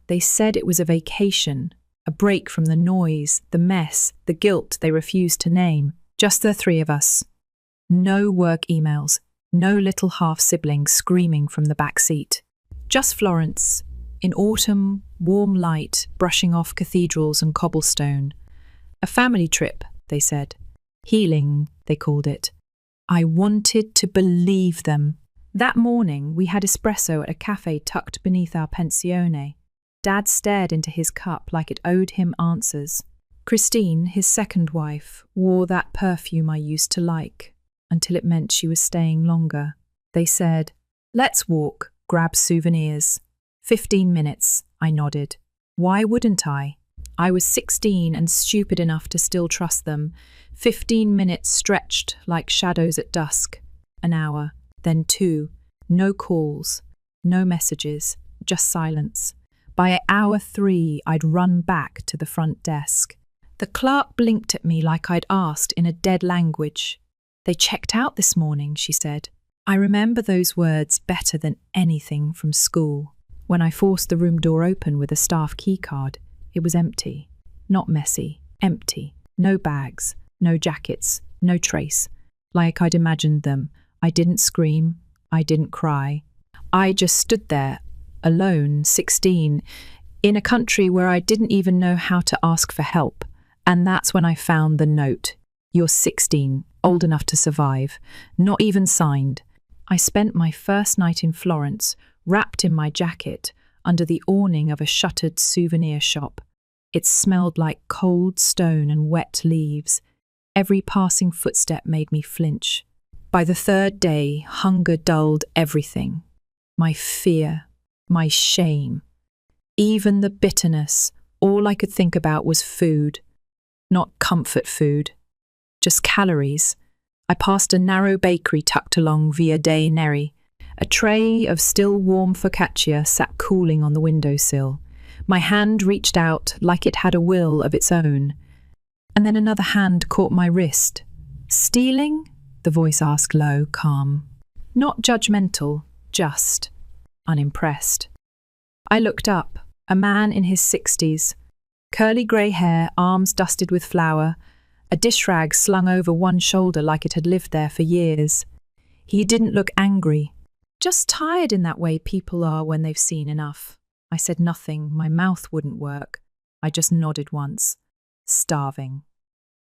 They said it was a vacation, a break from the noise, the mess, the guilt they refused to name. Just the three of us. No work emails, no little half-siblings screaming from the back seat. Just Florence, in autumn, warm light, brushing off cathedrals and cobblestone. A family trip, they said. Healing, they called it. I wanted to believe them. That morning, we had espresso at a cafe tucked beneath our pensione. Dad stared into his cup like it owed him answers. Christine, his second wife, wore that perfume I used to like, until it meant she was staying longer. They said, "Let's walk, grab souvenirs." 15 minutes, I nodded. Why wouldn't I? I was 16 and stupid enough to still trust them. 15 minutes stretched like shadows at dusk. An hour, then 2. No calls, no messages, just silence. By hour 3, I'd run back to the front desk. The clerk blinked at me like I'd asked in a dead language. "They checked out this morning," she said. I remember those words better than anything from school. When I forced the room door open with a staff keycard, it was empty. Not messy, empty. No bags, no jackets, no trace. Like I'd imagined them. I didn't scream. I didn't cry. I just stood there, alone, 16, in a country where I didn't even know how to ask for help. And that's when I found the note. "You're 16, old enough to survive." Not even signed. I spent my first night in Florence, wrapped in my jacket, under the awning of a shuttered souvenir shop. It smelled like cold stone and wet leaves. Every passing footstep made me flinch. By the third day, hunger dulled everything. My fear, my shame, even the bitterness. All I could think about was food. Not comfort food, just calories. I passed a narrow bakery tucked along Via dei Neri. A tray of still warm focaccia sat cooling on the windowsill. My hand reached out like it had a will of its own. And then another hand caught my wrist. "Stealing?" the voice asked low, calm. Not judgmental, just unimpressed. I looked up. A man in his 60s. Curly grey hair, arms dusted with flour, a dish rag slung over one shoulder like it had lived there for years. He didn't look angry, just tired in that way people are when they've seen enough. I said nothing, my mouth wouldn't work. I just nodded once. Starving.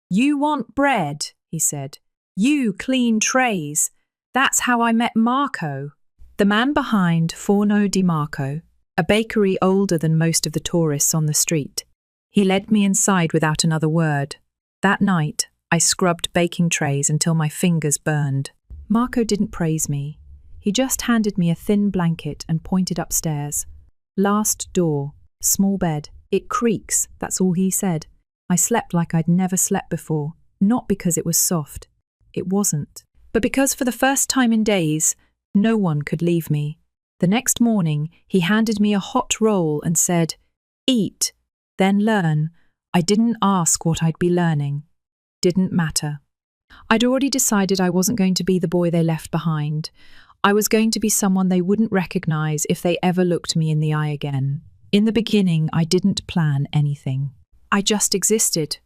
"You want bread," he said. "You clean trays. That's how I met Marco." The man behind Forno di Marco, a bakery older than most of the tourists on the street. He led me inside without another word. That night, I scrubbed baking trays until my fingers burned. Marco didn't praise me. He just handed me a thin blanket and pointed upstairs. "Last door, small bed. It creaks," that's all he said. I slept like I'd never slept before, not because it was soft. It wasn't. But because for the first time in days, no one could leave me. The next morning, he handed me a hot roll and said, "Eat, then learn." I didn't ask what I'd be learning. Didn't matter. I'd already decided I wasn't going to be the boy they left behind. I was going to be someone they wouldn't recognize if they ever looked me in the eye again. In the beginning, I didn't plan anything. I just existed.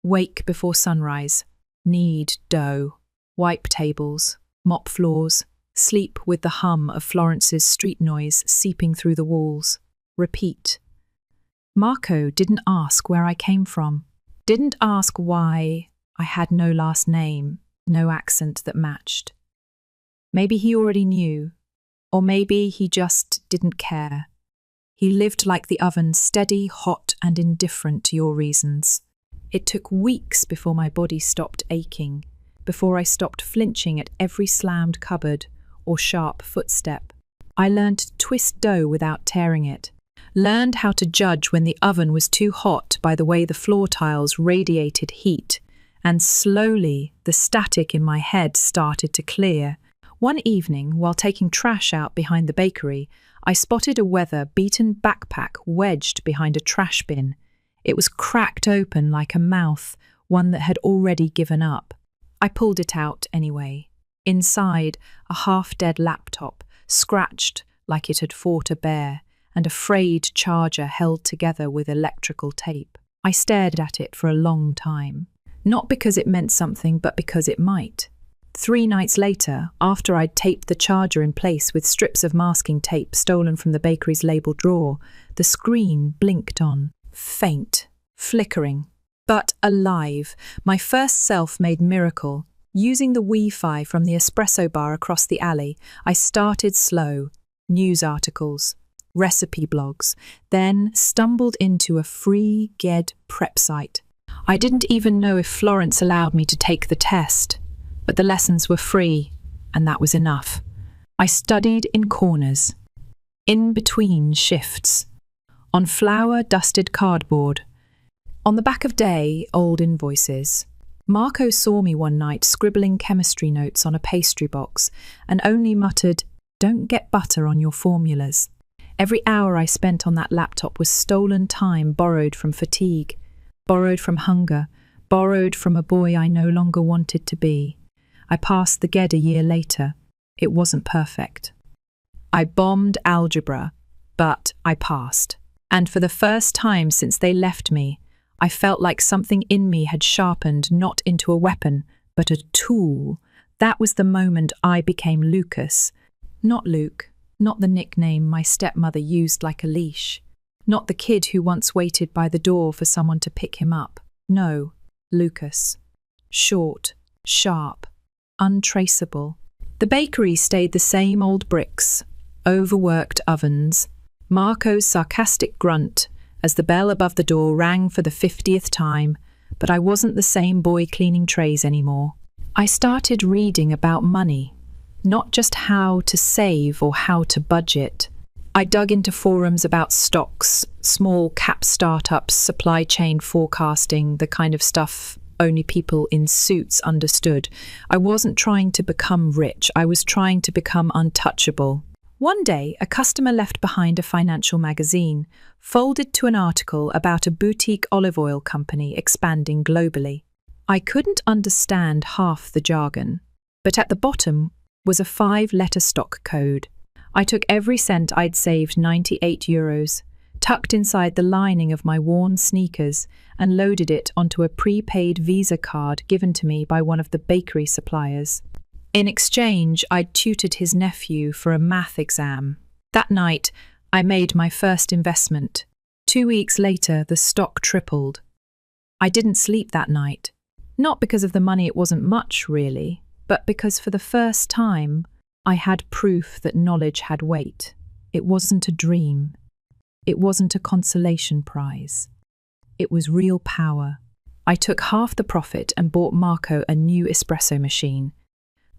Wake before sunrise. Knead dough. Wipe tables. Mop floors. Sleep with the hum of Florence's street noise seeping through the walls. Repeat. Marco didn't ask where I came from. Didn't ask why I had no last name, no accent that matched. Maybe he already knew, or maybe he just didn't care. He lived like the oven, steady, hot, and indifferent to your reasons. It took weeks before my body stopped aching, before I stopped flinching at every slammed cupboard or sharp footstep. I learned to twist dough without tearing it. Learned how to judge when the oven was too hot by the way the floor tiles radiated heat, and slowly the static in my head started to clear. One evening, while taking trash out behind the bakery, I spotted a weather-beaten backpack wedged behind a trash bin. It was cracked open like a mouth, one that had already given up. I pulled it out anyway. Inside, a half-dead laptop, scratched like it had fought a bear, and a frayed charger held together with electrical tape. I stared at it for a long time, not because it meant something, but because it might. 3 nights later, after I'd taped the charger in place with strips of masking tape stolen from the bakery's label drawer, the screen blinked on, faint, flickering, but alive, my first self-made miracle. Using the Wi-Fi from the espresso bar across the alley, I started slow, news articles, recipe blogs, then stumbled into a free GED prep site. I didn't even know if Florence allowed me to take the test, but the lessons were free, and that was enough. I studied in corners, in between shifts, on flour-dusted cardboard, on the back of old invoices. Marco saw me one night scribbling chemistry notes on a pastry box and only muttered, "Don't get butter on your formulas." Every hour I spent on that laptop was stolen time borrowed from fatigue, borrowed from hunger, borrowed from a boy I no longer wanted to be. I passed the GED a year later. It wasn't perfect. I bombed algebra, but I passed. And for the first time since they left me, I felt like something in me had sharpened not into a weapon, but a tool. That was the moment I became Lucas. Not Luke, not the nickname my stepmother used like a leash. Not the kid who once waited by the door for someone to pick him up. No, Lucas. Short, sharp, untraceable. The bakery stayed the same old bricks, overworked ovens, Marco's sarcastic grunt as the bell above the door rang for the 50th time, but I wasn't the same boy cleaning trays anymore. I started reading about money, not just how to save or how to budget. I dug into forums about stocks, small cap startups, supply chain forecasting, the kind of stuff only people in suits understood. I wasn't trying to become rich, I was trying to become untouchable. One day, a customer left behind a financial magazine, folded to an article about a boutique olive oil company expanding globally. I couldn't understand half the jargon, but at the bottom was a 5-letter stock code. I took every cent I'd saved, €98, tucked inside the lining of my worn sneakers, and loaded it onto a prepaid Visa card given to me by one of the bakery suppliers. In exchange, I'd tutored his nephew for a math exam. That night, I made my first investment. 2 weeks later, the stock tripled. I didn't sleep that night. Not because of the money, it wasn't much, really, but because for the first time, I had proof that knowledge had weight. It wasn't a dream. It wasn't a consolation prize. It was real power. I took half the profit and bought Marco a new espresso machine.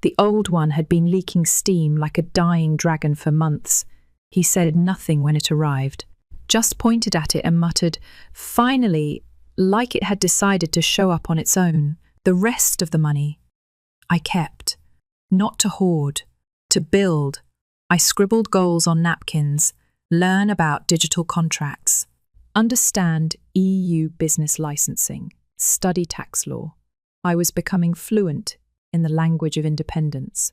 The old one had been leaking steam like a dying dragon for months. He said nothing when it arrived, just pointed at it and muttered, finally, like it had decided to show up on its own. The rest of the money I kept, not to hoard, to build. I scribbled goals on napkins, learn about digital contracts, understand EU business licensing, study tax law. I was becoming fluent in the language of independence.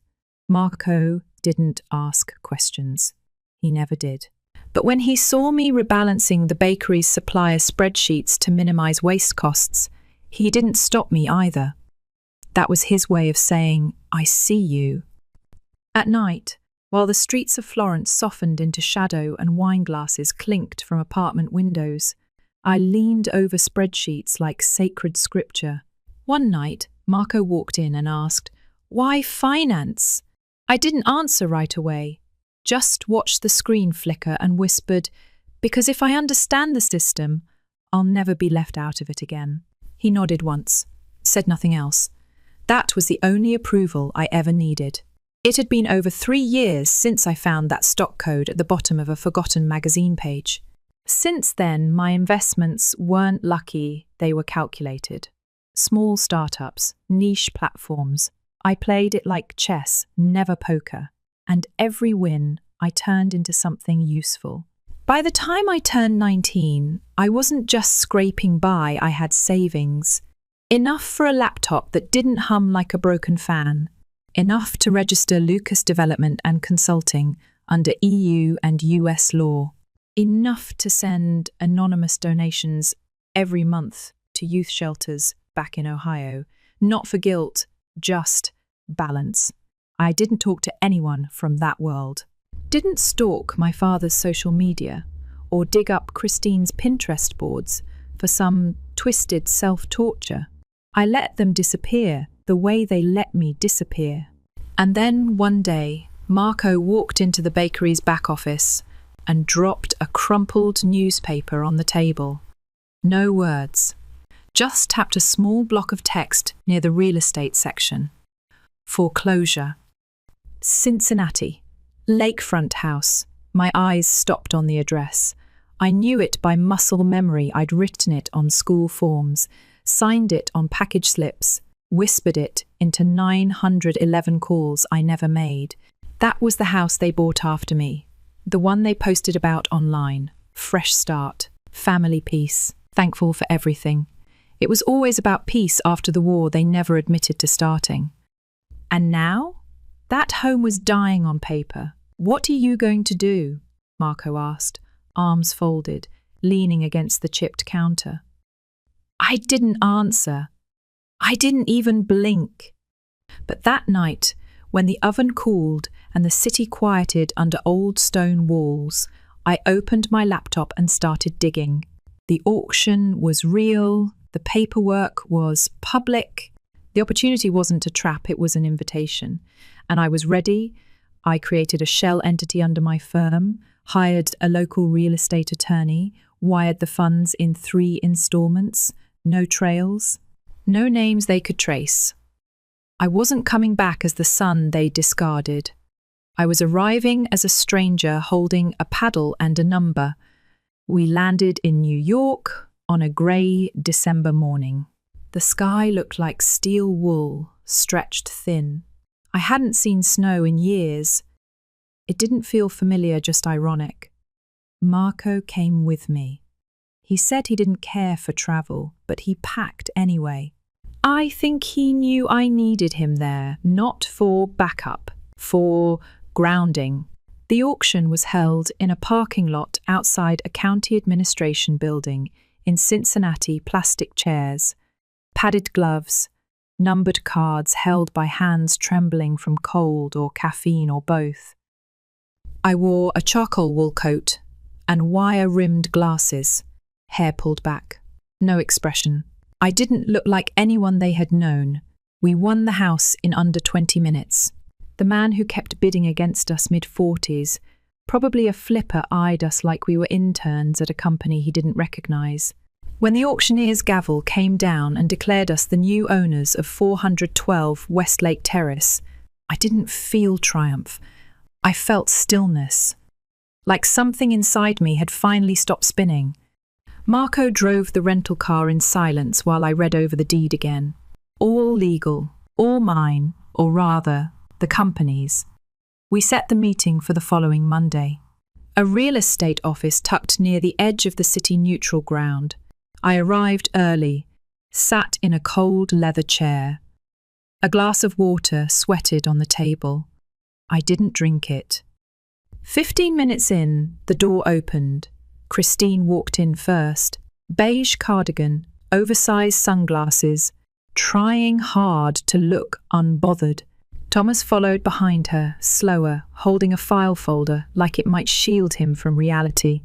Marco didn't ask questions. He never did. But when he saw me rebalancing the bakery's supplier spreadsheets to minimize waste costs, he didn't stop me either. That was his way of saying, I see you. At night, while the streets of Florence softened into shadow and wine glasses clinked from apartment windows, I leaned over spreadsheets like sacred scripture. One night, Marco walked in and asked, "Why finance?" I didn't answer right away, just watched the screen flicker and whispered, "Because if I understand the system, I'll never be left out of it again." He nodded once, said nothing else. That was the only approval I ever needed. It had been over 3 years since I found that stock code at the bottom of a forgotten magazine page. Since then, my investments weren't lucky, they were calculated. Small startups, niche platforms. I played it like chess, never poker. And every win I turned into something useful. By the time I turned 19, I wasn't just scraping by, I had savings. Enough for a laptop that didn't hum like a broken fan. Enough to register Lucas Development and Consulting under EU and US law. enough to send anonymous donations every month to youth shelters back in Ohio. Not for guilt, just balance. I didn't talk to anyone from that world. Didn't stalk my father's social media or dig up Christine's Pinterest boards for some twisted self-torture. I let them disappear the way they let me disappear. And then one day, Marco walked into the bakery's back office and dropped a crumpled newspaper on the table. No words. Just tapped a small block of text near the real estate section. Foreclosure. Cincinnati. Lakefront house. My eyes stopped on the address. I knew it by muscle memory. I'd written it on school forms, signed it on package slips, whispered it into 911 calls I never made. That was the house they bought after me. The one they posted about online. Fresh start. Family peace. Thankful for everything. It was always about peace after the war they never admitted to starting. And now? That home was dying on paper. What are you going to do? Marco asked, arms folded, leaning against the chipped counter. I didn't answer. I didn't even blink. But that night, when the oven cooled and the city quieted under old stone walls, I opened my laptop and started digging. The auction was real. The paperwork was public. The opportunity wasn't a trap, it was an invitation. And I was ready. I created a shell entity under my firm, hired a local real estate attorney, wired the funds in 3 installments, no trails, no names they could trace. I wasn't coming back as the son they discarded. I was arriving as a stranger holding a paddle and a number. We landed in New York on a grey December morning. The sky looked like steel wool, stretched thin. I hadn't seen snow in years. It didn't feel familiar, just ironic. Marco came with me. He said he didn't care for travel, but he packed anyway. I think he knew I needed him there, not for backup, for grounding. The auction was held in a parking lot outside a county administration building in Cincinnati. Plastic chairs, padded gloves, numbered cards held by hands trembling from cold or caffeine or both. I wore a charcoal wool coat and wire-rimmed glasses, hair pulled back, no expression. I didn't look like anyone they had known. We won the house in under 20 minutes. The man who kept bidding against us, mid-40s, probably a flipper, eyed us like we were interns at a company he didn't recognise. When the auctioneer's gavel came down and declared us the new owners of 412 Westlake Terrace, I didn't feel triumph. I felt stillness, like something inside me had finally stopped spinning. Marco drove the rental car in silence while I read over the deed again. All legal, all mine, or rather, the company's. We set the meeting for the following Monday. A real estate office tucked near the edge of the city neutral ground. I arrived early, sat in a cold leather chair. A glass of water sweated on the table. I didn't drink it. 15 minutes in, the door opened. Christine walked in first. Beige cardigan, oversized sunglasses, trying hard to look unbothered. Thomas followed behind her, slower, holding a file folder like it might shield him from reality.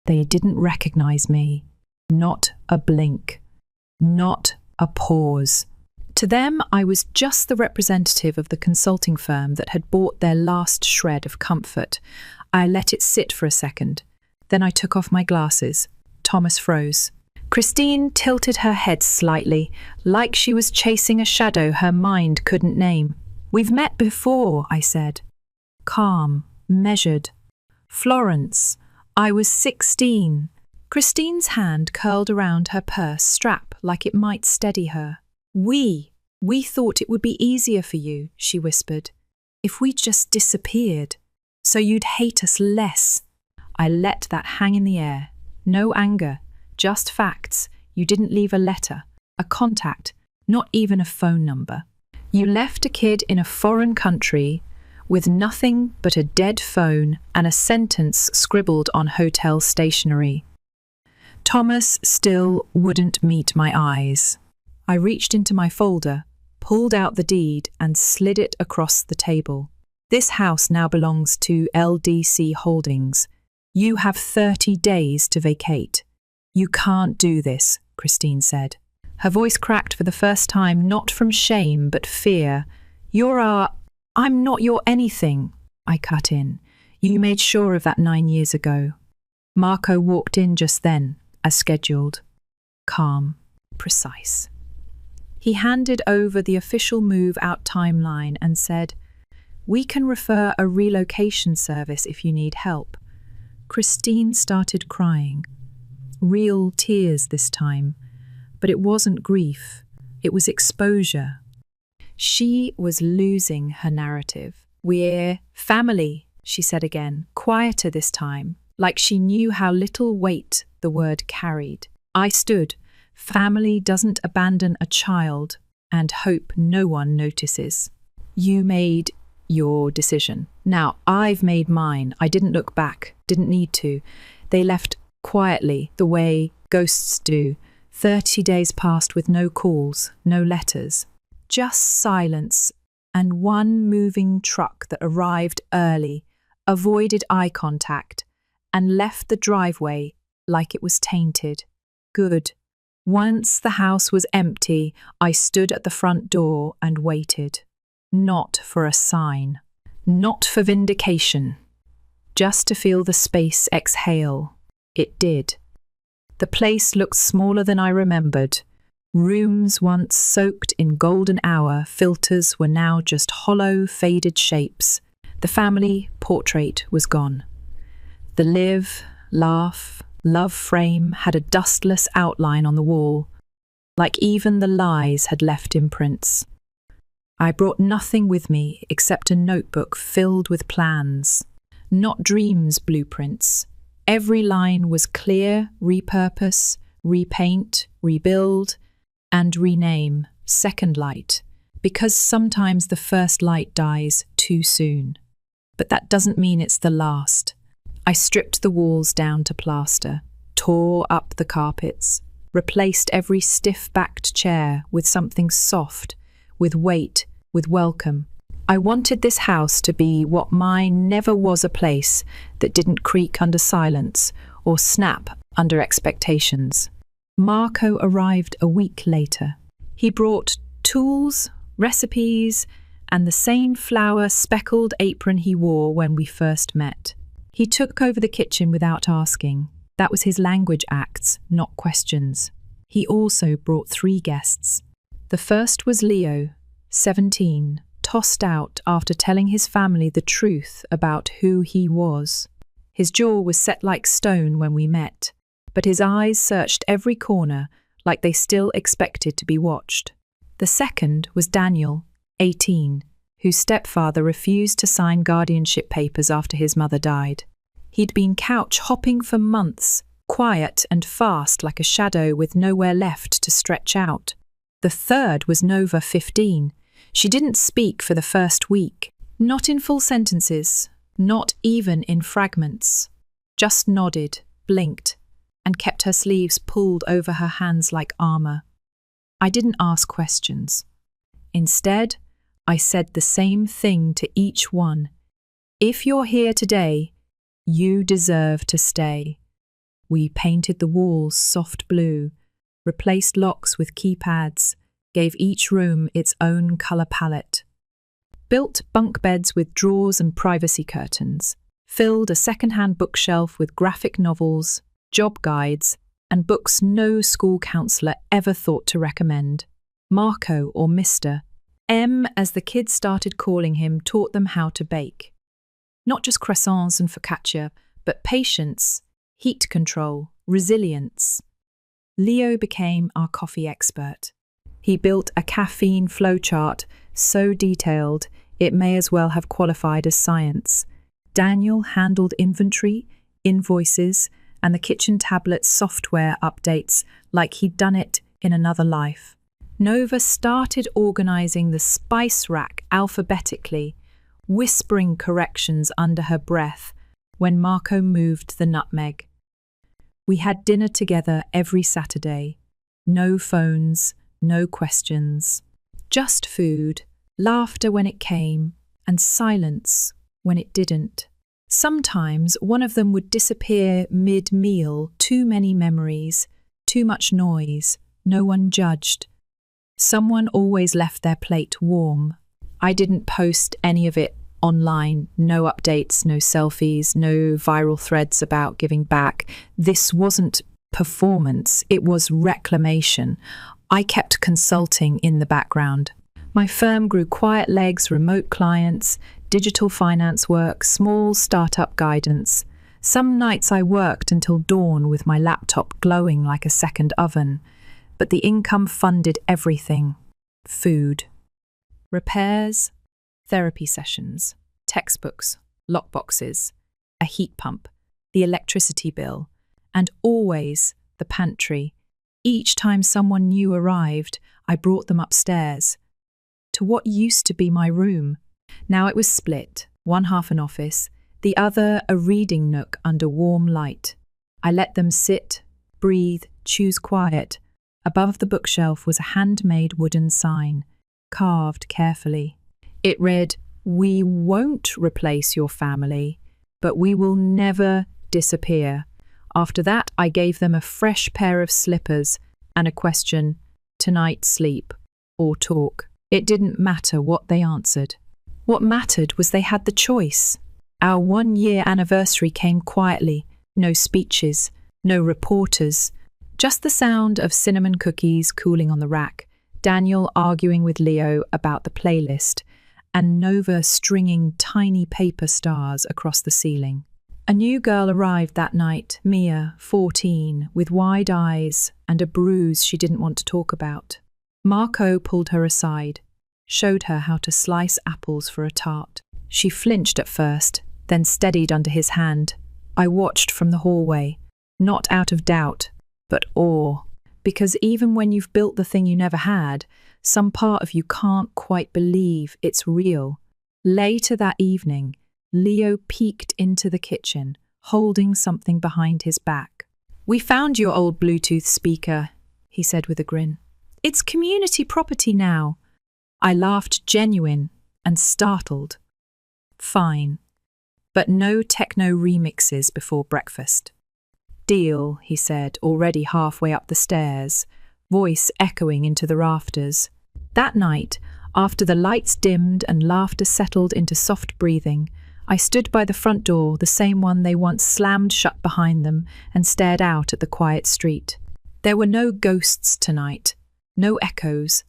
They didn't recognize me. Not a blink. Not a pause. To them, I was just the representative of the consulting firm that had bought their last shred of comfort. I let it sit for a second. Then I took off my glasses. Thomas froze. Christine tilted her head slightly, like she was chasing a shadow her mind couldn't name. We've met before, I said. Calm, measured. Florence. I was 16. Christine's hand curled around her purse strap like it might steady her. We thought it would be easier for you, she whispered, if we just disappeared, so you'd hate us less. I let that hang in the air. No anger, just facts. You didn't leave a letter, a contact, not even a phone number. You left a kid in a foreign country with nothing but a dead phone and a sentence scribbled on hotel stationery. Thomas still wouldn't meet my eyes. I reached into my folder, pulled out the deed and slid it across the table. This house now belongs to LDC Holdings. You have 30 days to vacate. You can't do this, Christine said. Her voice cracked for the first time, not from shame, but fear. I'm not your anything, I cut in. You made sure of that 9 years ago. Marco walked in just then, as scheduled. Calm, precise. He handed over the official move-out timeline and said, "We can refer a relocation service if you need help." Christine started crying. Real tears this time. But it wasn't grief. It was exposure. She was losing her narrative. "We're family," she said again, quieter this time, like she knew how little weight the word carried. I stood. Family doesn't abandon a child and hope no one notices. You made your decision. Now, I've made mine. I didn't look back, didn't need to. They left quietly, the way ghosts do. 30 days passed with no calls, no letters. Just silence and one moving truck that arrived early, avoided eye contact, and left the driveway like it was tainted. Good. Once the house was empty, I stood at the front door and waited. Not for a sign. Not for vindication. Just to feel the space exhale. It did. The place looked smaller than I remembered. Rooms once soaked in golden hour filters were now just hollow, faded shapes. The family portrait was gone. The live, laugh, love frame had a dustless outline on the wall, like even the lies had left imprints. I brought nothing with me except a notebook filled with plans, not dreams, blueprints. Every line was clear: repurpose, repaint, rebuild, and rename, second light, because sometimes the first light dies too soon. But that doesn't mean it's the last. I stripped the walls down to plaster, tore up the carpets, replaced every stiff-backed chair with something soft, with weight, with welcome. I wanted this house to be what mine never was, a place that didn't creak under silence or snap under expectations. Marco arrived a week later. He brought tools, recipes, and the same flour-speckled apron he wore when we first met. He took over the kitchen without asking. That was his language acts, not questions. He also brought 3 guests. The first was Leo, 17, tossed out after telling his family the truth about who he was. His jaw was set like stone when we met, but his eyes searched every corner like they still expected to be watched. The second was Daniel, 18, whose stepfather refused to sign guardianship papers after his mother died. He'd been couch hopping for months, quiet and fast like a shadow with nowhere left to stretch out. The third was Nova, 15. She didn't speak for the first week, not in full sentences, not even in fragments. Just nodded, blinked, and kept her sleeves pulled over her hands like armor. I didn't ask questions. Instead, I said the same thing to each one. If you're here today, you deserve to stay. We painted the walls soft blue, replaced locks with keypads, gave each room its own colour palette, built bunk beds with drawers and privacy curtains, filled a second-hand bookshelf with graphic novels, job guides, and books no school counsellor ever thought to recommend. Marco, or Mr. M, as the kids started calling him, taught them how to bake. Not just croissants and focaccia, but patience, heat control, resilience. Leo became our coffee expert. He built a caffeine flowchart so detailed it may as well have qualified as science. Daniel handled inventory, invoices, and the kitchen tablet software updates like he'd done it in another life. Nova started organising the spice rack alphabetically, whispering corrections under her breath when Marco moved the nutmeg. We had dinner together every Saturday. No phones, no questions. Just food, laughter when it came, and silence when it didn't. Sometimes one of them would disappear mid-meal, too many memories, too much noise, no one judged. Someone always left their plate warm. I didn't post any of it online, no updates, no selfies, no viral threads about giving back. This wasn't performance, it was reclamation. I kept consulting in the background. My firm grew quiet legs, remote clients, digital finance work, small startup guidance. Some nights I worked until dawn with my laptop glowing like a second oven, but the income funded everything. Food, repairs, therapy sessions, textbooks, lockboxes, a heat pump, the electricity bill, and always the pantry. Each time someone new arrived, I brought them upstairs to what used to be my room. Now it was split, one half an office, the other a reading nook under warm light. I let them sit, breathe, choose quiet. Above the bookshelf was a handmade wooden sign, carved carefully. It read, "We won't replace your family, but we will never disappear." After that, I gave them a fresh pair of slippers and a question, tonight sleep or talk. It didn't matter what they answered. What mattered was they had the choice. Our 1-year anniversary came quietly, no speeches, no reporters, just the sound of cinnamon cookies cooling on the rack, Daniel arguing with Leo about the playlist, and Nova stringing tiny paper stars across the ceiling. A new girl arrived that night, Mia, 14, with wide eyes and a bruise she didn't want to talk about. Marco pulled her aside, showed her how to slice apples for a tart. She flinched at first, then steadied under his hand. I watched from the hallway, not out of doubt, but awe. Because even when you've built the thing you never had, some part of you can't quite believe it's real. Later that evening, Leo peeked into the kitchen, holding something behind his back. "We found your old Bluetooth speaker," he said with a grin. "It's community property now." I laughed, genuine and startled. Fine, but no techno remixes before breakfast. "Deal," he said, already halfway up the stairs, voice echoing into the rafters. That night, after the lights dimmed and laughter settled into soft breathing, I stood by the front door, the same one they once slammed shut behind them, and stared out at the quiet street. There were no ghosts tonight, no echoes,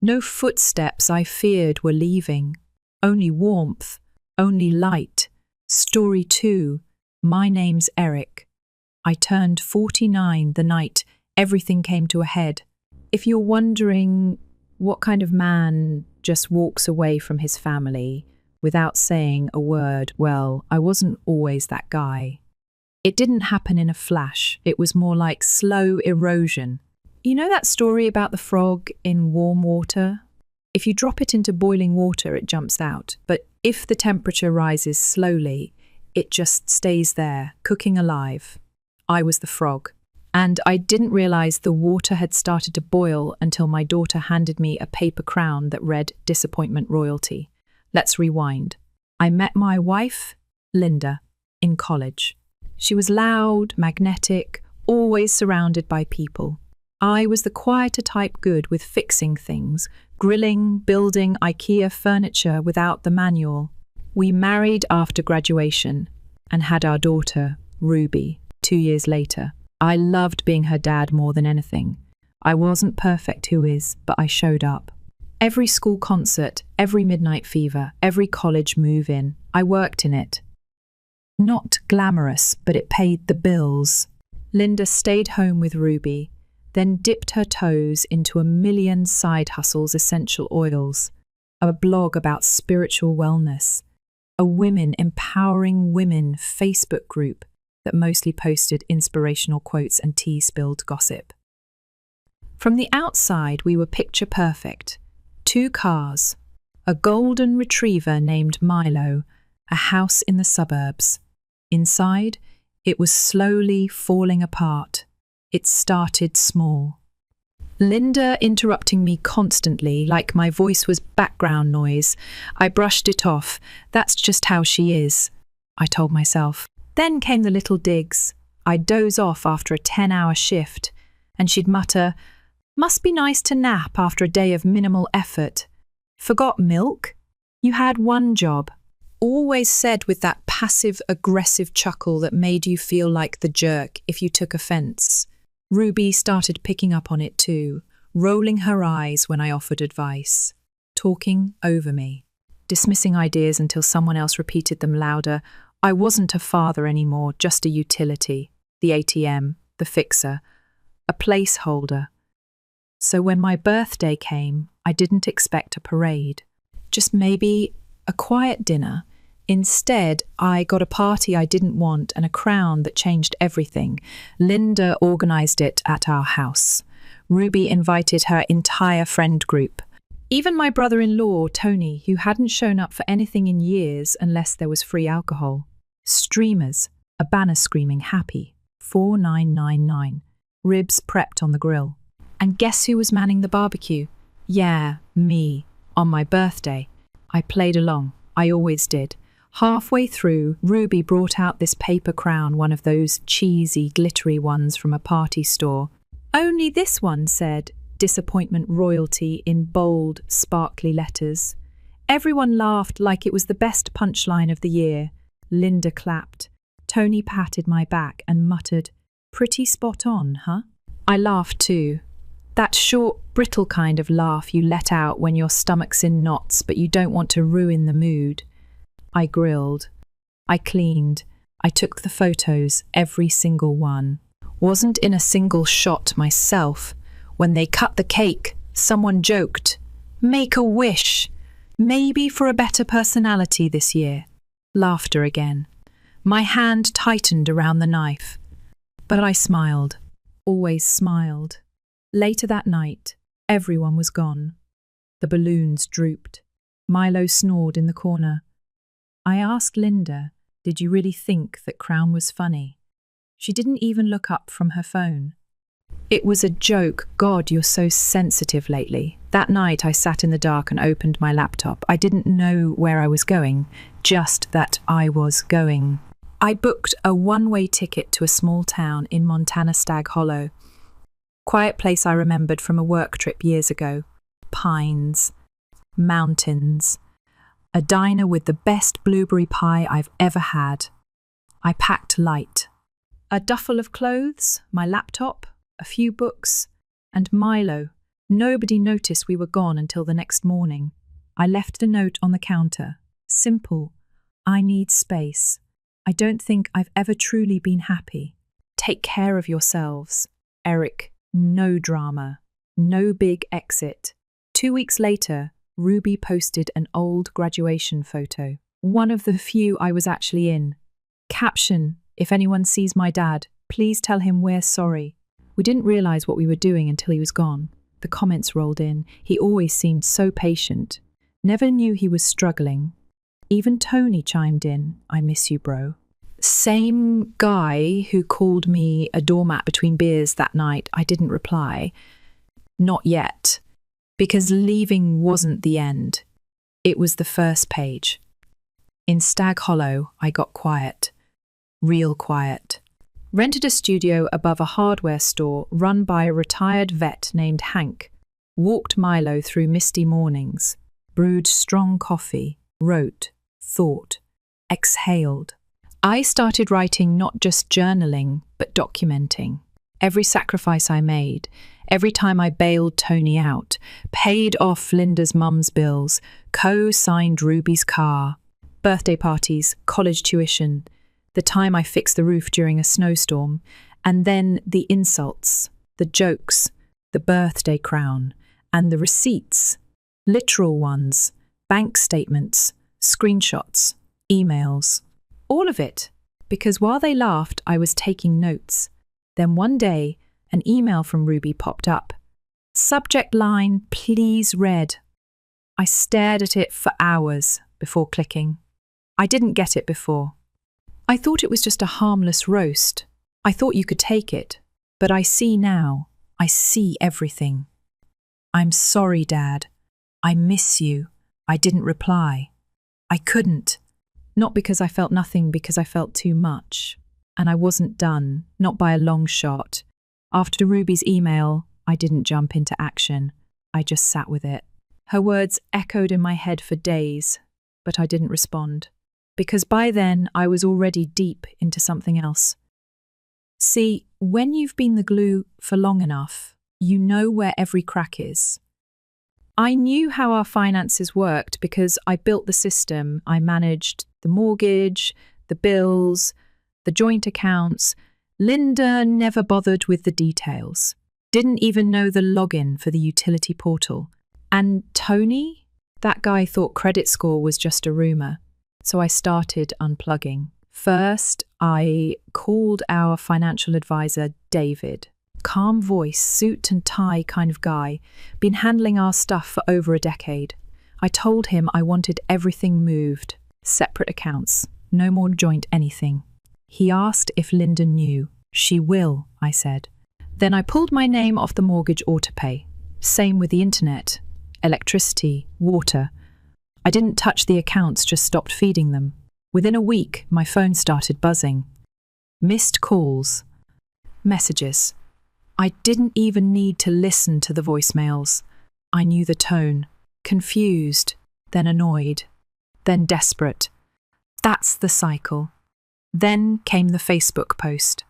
no footsteps I feared were leaving. Only warmth, only light. Story 2, my name's Eric. I turned 49 the night everything came to a head. If you're wondering what kind of man just walks away from his family without saying a word, well, I wasn't always that guy. It didn't happen in a flash. It was more like slow erosion. You know that story about the frog in warm water? If you drop it into boiling water, it jumps out. But if the temperature rises slowly, it just stays there, cooking alive. I was the frog. And I didn't realize the water had started to boil until my daughter handed me a paper crown that read Disappointment Royalty. Let's rewind. I met my wife, Linda, in college. She was loud, magnetic, always surrounded by people. I was the quieter type, good with fixing things, grilling, building IKEA furniture without the manual. We married after graduation and had our daughter, Ruby, 2 years later. I loved being her dad more than anything. I wasn't perfect, who is, but I showed up. Every school concert, every midnight fever, every college move-in, I worked in it. Not glamorous, but it paid the bills. Linda stayed home with Ruby, then dipped her toes into a million side hustles, essential oils, a blog about spiritual wellness, a women empowering women Facebook group that mostly posted inspirational quotes and tea-spilled gossip. From the outside, we were picture perfect. 2 cars, A golden retriever named Milo, a house in the suburbs. Inside, it was slowly falling apart. It started small. Linda interrupting me constantly, like my voice was background noise. I brushed it off. That's just how she is, I told myself. Then came the little digs. I'd doze off after a 10-hour shift, and she'd mutter, "Must be nice to nap after a day of minimal effort. Forgot milk? You had one job." Always said with that passive-aggressive chuckle that made you feel like the jerk if you took offence. Ruby started picking up on it too, rolling her eyes when I offered advice, talking over me, dismissing ideas until someone else repeated them louder. I wasn't a father anymore, just a utility, the ATM, the fixer, a placeholder. So when my birthday came, I didn't expect a parade, just maybe a quiet dinner. Instead, I got a party I didn't want and a crown that changed everything. Linda organised it at our house. Ruby invited her entire friend group. Even my brother-in-law, Tony, who hadn't shown up for anything in years unless there was free alcohol. Streamers, a banner screaming happy, 4999. Ribs prepped on the grill. And guess who was manning the barbecue? Yeah, me. On my birthday. I played along. I always did. Halfway through, Ruby brought out this paper crown, one of those cheesy, glittery ones from a party store. Only this one said, "Disappointment Royalty," in bold, sparkly letters. Everyone laughed like it was the best punchline of the year. Linda clapped. Tony patted my back and muttered, "Pretty spot on, huh?" I laughed too. That short, brittle kind of laugh you let out when your stomach's in knots but you don't want to ruin the mood. I grilled. I cleaned. I took the photos, every single one. Wasn't in a single shot myself. When they cut the cake, someone joked, "Make a wish. Maybe for a better personality this year." Laughter again. My hand tightened around the knife. But I smiled. Always smiled. Later that night, everyone was gone. The balloons drooped. Milo snored in the corner. I asked Linda, "Did you really think that Crown was funny?" She didn't even look up from her phone. "It was a joke. God, you're so sensitive lately." That night I sat in the dark and opened my laptop. I didn't know where I was going, just that I was going. I booked a one-way ticket to a small town in Montana, Stag Hollow. Quiet place I remembered from a work trip years ago. Pines. Mountains. A diner with the best blueberry pie I've ever had. I packed light. A duffel of clothes, my laptop, a few books, and Milo. Nobody noticed we were gone until the next morning. I left a note on the counter. Simple. I need space. I don't think I've ever truly been happy. Take care of yourselves. Eric. No drama. No big exit. 2 weeks later, Ruby posted an old graduation photo. One of the few I was actually in. Caption, "If anyone sees my dad, please tell him we're sorry." We didn't realise what we were doing until he was gone. The comments rolled in. He always seemed so patient. Never knew he was struggling. Even Tony chimed in, "I miss you, bro." Same guy who called me a doormat between beers that night, I didn't reply. Not yet. Because leaving wasn't the end. It was the first page. In Stag Hollow, I got quiet. Real quiet. Rented a studio above a hardware store run by a retired vet named Hank. Walked Milo through misty mornings. Brewed strong coffee. Wrote. Thought. Exhaled. I started writing, not just journaling, but documenting. Every sacrifice I made, every time I bailed Tony out, paid off Linda's mum's bills, co-signed Ruby's car, birthday parties, college tuition, the time I fixed the roof during a snowstorm, and then the insults, the jokes, the birthday crown, and the receipts, literal ones, bank statements, screenshots, emails. All of it, because while they laughed, I was taking notes. Then one day, an email from Ruby popped up. Subject line, "Please read." I stared at it for hours before clicking. I didn't get it before. I thought it was just a harmless roast. I thought you could take it. But I see now. I see everything. I'm sorry, Dad. I miss you. I didn't reply. I couldn't. Not because I felt nothing, because I felt too much. And I wasn't done, not by a long shot. After Ruby's email, I didn't jump into action. I just sat with it. Her words echoed in my head for days, but I didn't respond. Because by then, I was already deep into something else. See, when you've been the glue for long enough, you know where every crack is. I knew how our finances worked because I built the system. I managed the mortgage, the bills, the joint accounts. Linda never bothered with the details. Didn't even know the login for the utility portal. And Tony? That guy thought credit score was just a rumor. So I started unplugging. First, I called our financial advisor, David. Calm voice, suit and tie kind of guy. Been handling our stuff for over a decade. I told him I wanted everything moved. Separate accounts. No more joint anything. He asked if Linda knew. She will, I said. Then I pulled my name off the mortgage autopay. Same with the internet, electricity, water. I didn't touch the accounts, just stopped feeding them. Within a week, my phone started buzzing. Missed calls. Messages. I didn't even need to listen to the voicemails. I knew the tone. Confused, then annoyed, then desperate. That's the cycle. Then came the Facebook post.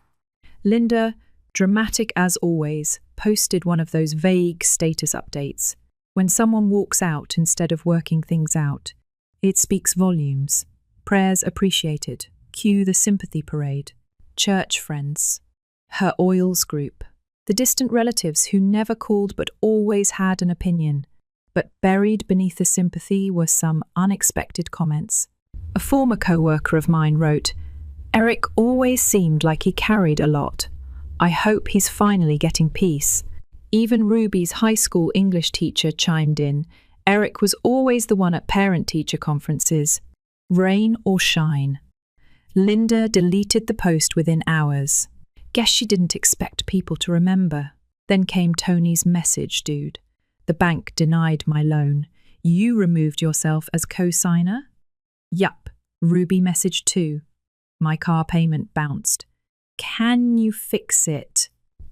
Linda, dramatic as always, posted one of those vague status updates. When someone walks out instead of working things out, it speaks volumes. Prayers appreciated. Cue the sympathy parade. Church friends. Her oils group. The distant relatives who never called but always had an opinion. But buried beneath the sympathy were some unexpected comments. A former co-worker of mine wrote, "Eric always seemed like he carried a lot. I hope he's finally getting peace." Even Ruby's high school English teacher chimed in. Eric was always the one at parent-teacher conferences. Rain or shine. Linda deleted the post within hours. Guess she didn't expect people to remember. Then came Tony's message, dude. The bank denied my loan. You removed yourself as co-signer? Yup. Ruby message too. My car payment bounced. Can you fix it?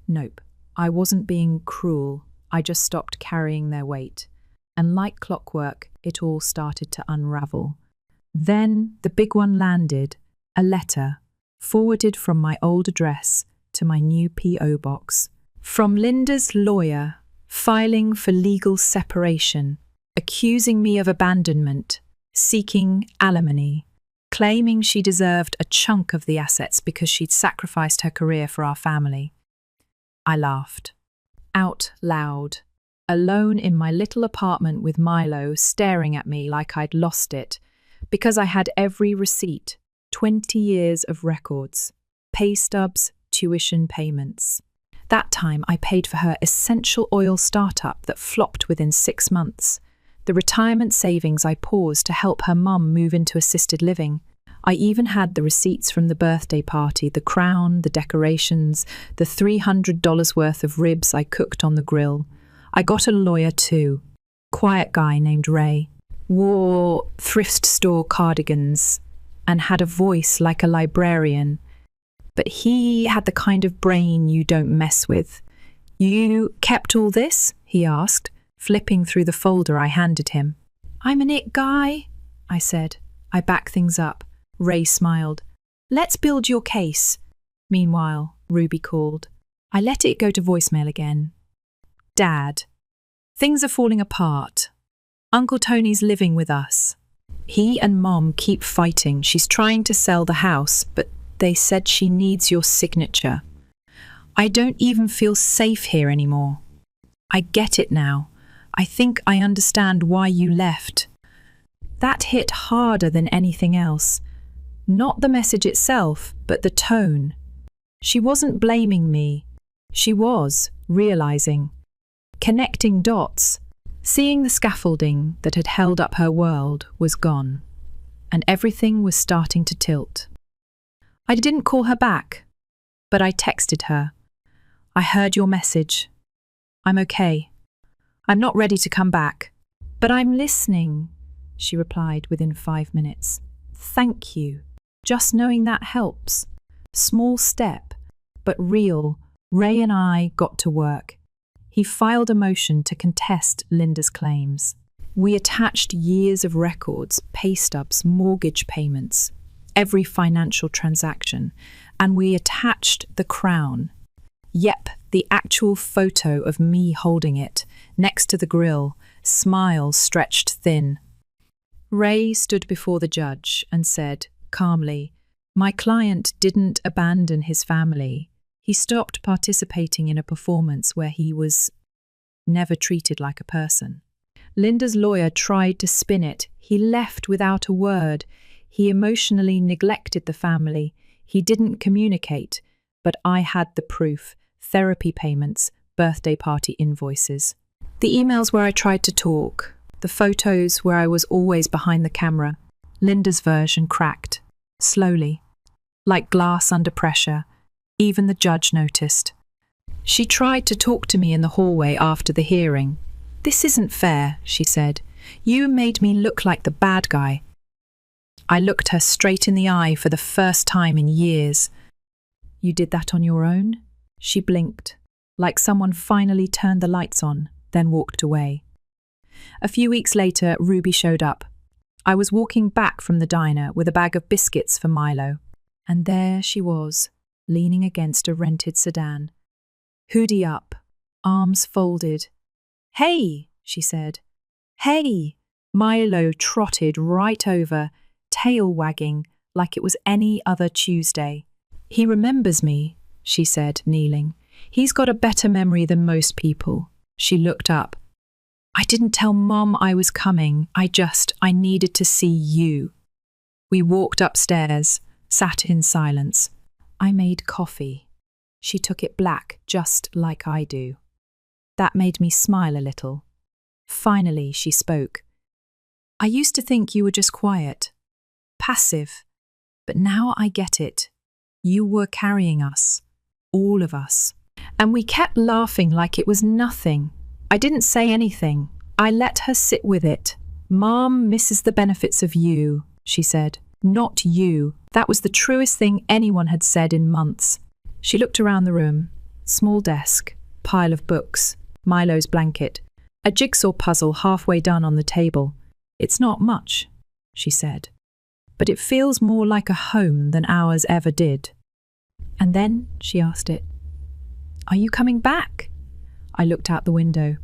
Nope. I wasn't being cruel. I just stopped carrying their weight. And like clockwork, it all started to unravel. Then the big one landed. A letter, forwarded from my old address to my new P.O. box. From Linda's lawyer, filing for legal separation, accusing me of abandonment, seeking alimony, claiming she deserved a chunk of the assets because she'd sacrificed her career for our family. I laughed. Out loud. Alone in my little apartment with Milo staring at me like I'd lost it, because I had every receipt, 20 years of records, pay stubs, tuition payments. That time I paid for her essential oil startup that flopped within 6 months. The retirement savings I paused to help her mum move into assisted living. I even had the receipts from the birthday party, the crown, the decorations, the $300 worth of ribs I cooked on the grill. I got a lawyer too. Quiet guy named Ray. Wore thrift store cardigans and had a voice like a librarian. But he had the kind of brain you don't mess with. You kept all this? He asked, flipping through the folder I handed him. I'm an it guy, I said. I back things up. Ray smiled. Let's build your case. Meanwhile, Ruby called. I let it go to voicemail again. Dad, things are falling apart. Uncle Tony's living with us. He and Mom keep fighting. She's trying to sell the house, but they said she needs your signature. I don't even feel safe here anymore. I get it now. I think I understand why you left. That hit harder than anything else. Not the message itself, but the tone. She wasn't blaming me. She was realizing. Connecting dots. Seeing the scaffolding that had held up her world was gone, and everything was starting to tilt. I didn't call her back, but I texted her. I heard your message. I'm okay. I'm not ready to come back, but I'm listening, she replied within 5 minutes. Thank you. Just knowing that helps. Small step, but real. Ray and I got to work. He filed a motion to contest Linda's claims. We attached years of records, pay stubs, mortgage payments, every financial transaction, and we attached the crown. Yep, the actual photo of me holding it, next to the grill, smile stretched thin. Ray stood before the judge and said, calmly, my client didn't abandon his family. He stopped participating in a performance where he was never treated like a person. Linda's lawyer tried to spin it. He left without a word. He emotionally neglected the family. He didn't communicate, but I had the proof. Therapy payments, birthday party invoices. The emails where I tried to talk. The photos where I was always behind the camera. Linda's version cracked. Slowly. Like glass under pressure. Even the judge noticed. She tried to talk to me in the hallway after the hearing. This isn't fair, she said. You made me look like the bad guy. I looked her straight in the eye for the first time in years. You did that on your own? She blinked, like someone finally turned the lights on, then walked away. A few weeks later, Ruby showed up. I was walking back from the diner with a bag of biscuits for Milo. And there she was, leaning against a rented sedan. Hoodie up, arms folded. Hey, she said. Hey! Milo trotted right over, tail wagging like it was any other Tuesday. He remembers me, she said, kneeling. He's got a better memory than most people. She looked up. I didn't tell Mom I was coming. I needed to see you. We walked upstairs, sat in silence. I made coffee. She took it black, just like I do. That made me smile a little. Finally, she spoke. I used to think you were just quiet, passive, but now I get it. You were carrying us, all of us. And we kept laughing like it was nothing. I didn't say anything. I let her sit with it. Mom misses the benefits of you, she said. Not you. That was the truest thing anyone had said in months. She looked around the room. Small desk, pile of books, Milo's blanket, a jigsaw puzzle halfway done on the table. It's not much, she said, but it feels more like a home than ours ever did. And then she asked it, Are you coming back? I looked out the window.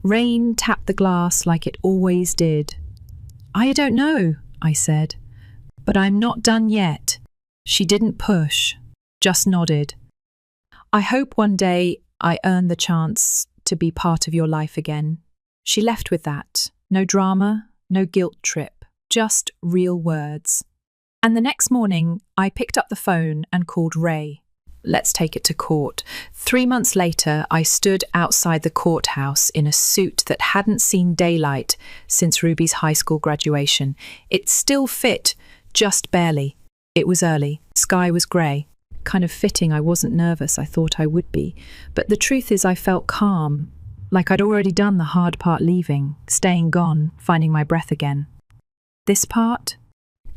Rain tapped the glass like it always did. I don't know, I said, but I'm not done yet. She didn't push, just nodded. I hope one day I earn the chance to be part of your life again. She left with that. No drama, no guilt trip, just real words. And the next morning, I picked up the phone and called Ray. Let's take it to court. 3 months later, I stood outside the courthouse in a suit that hadn't seen daylight since Ruby's high school graduation. It still fit, just barely. It was early. Sky was grey. Kind of fitting I wasn't nervous. I thought I would be. But the truth is I felt calm, like I'd already done the hard part leaving, staying gone, finding my breath again. This part?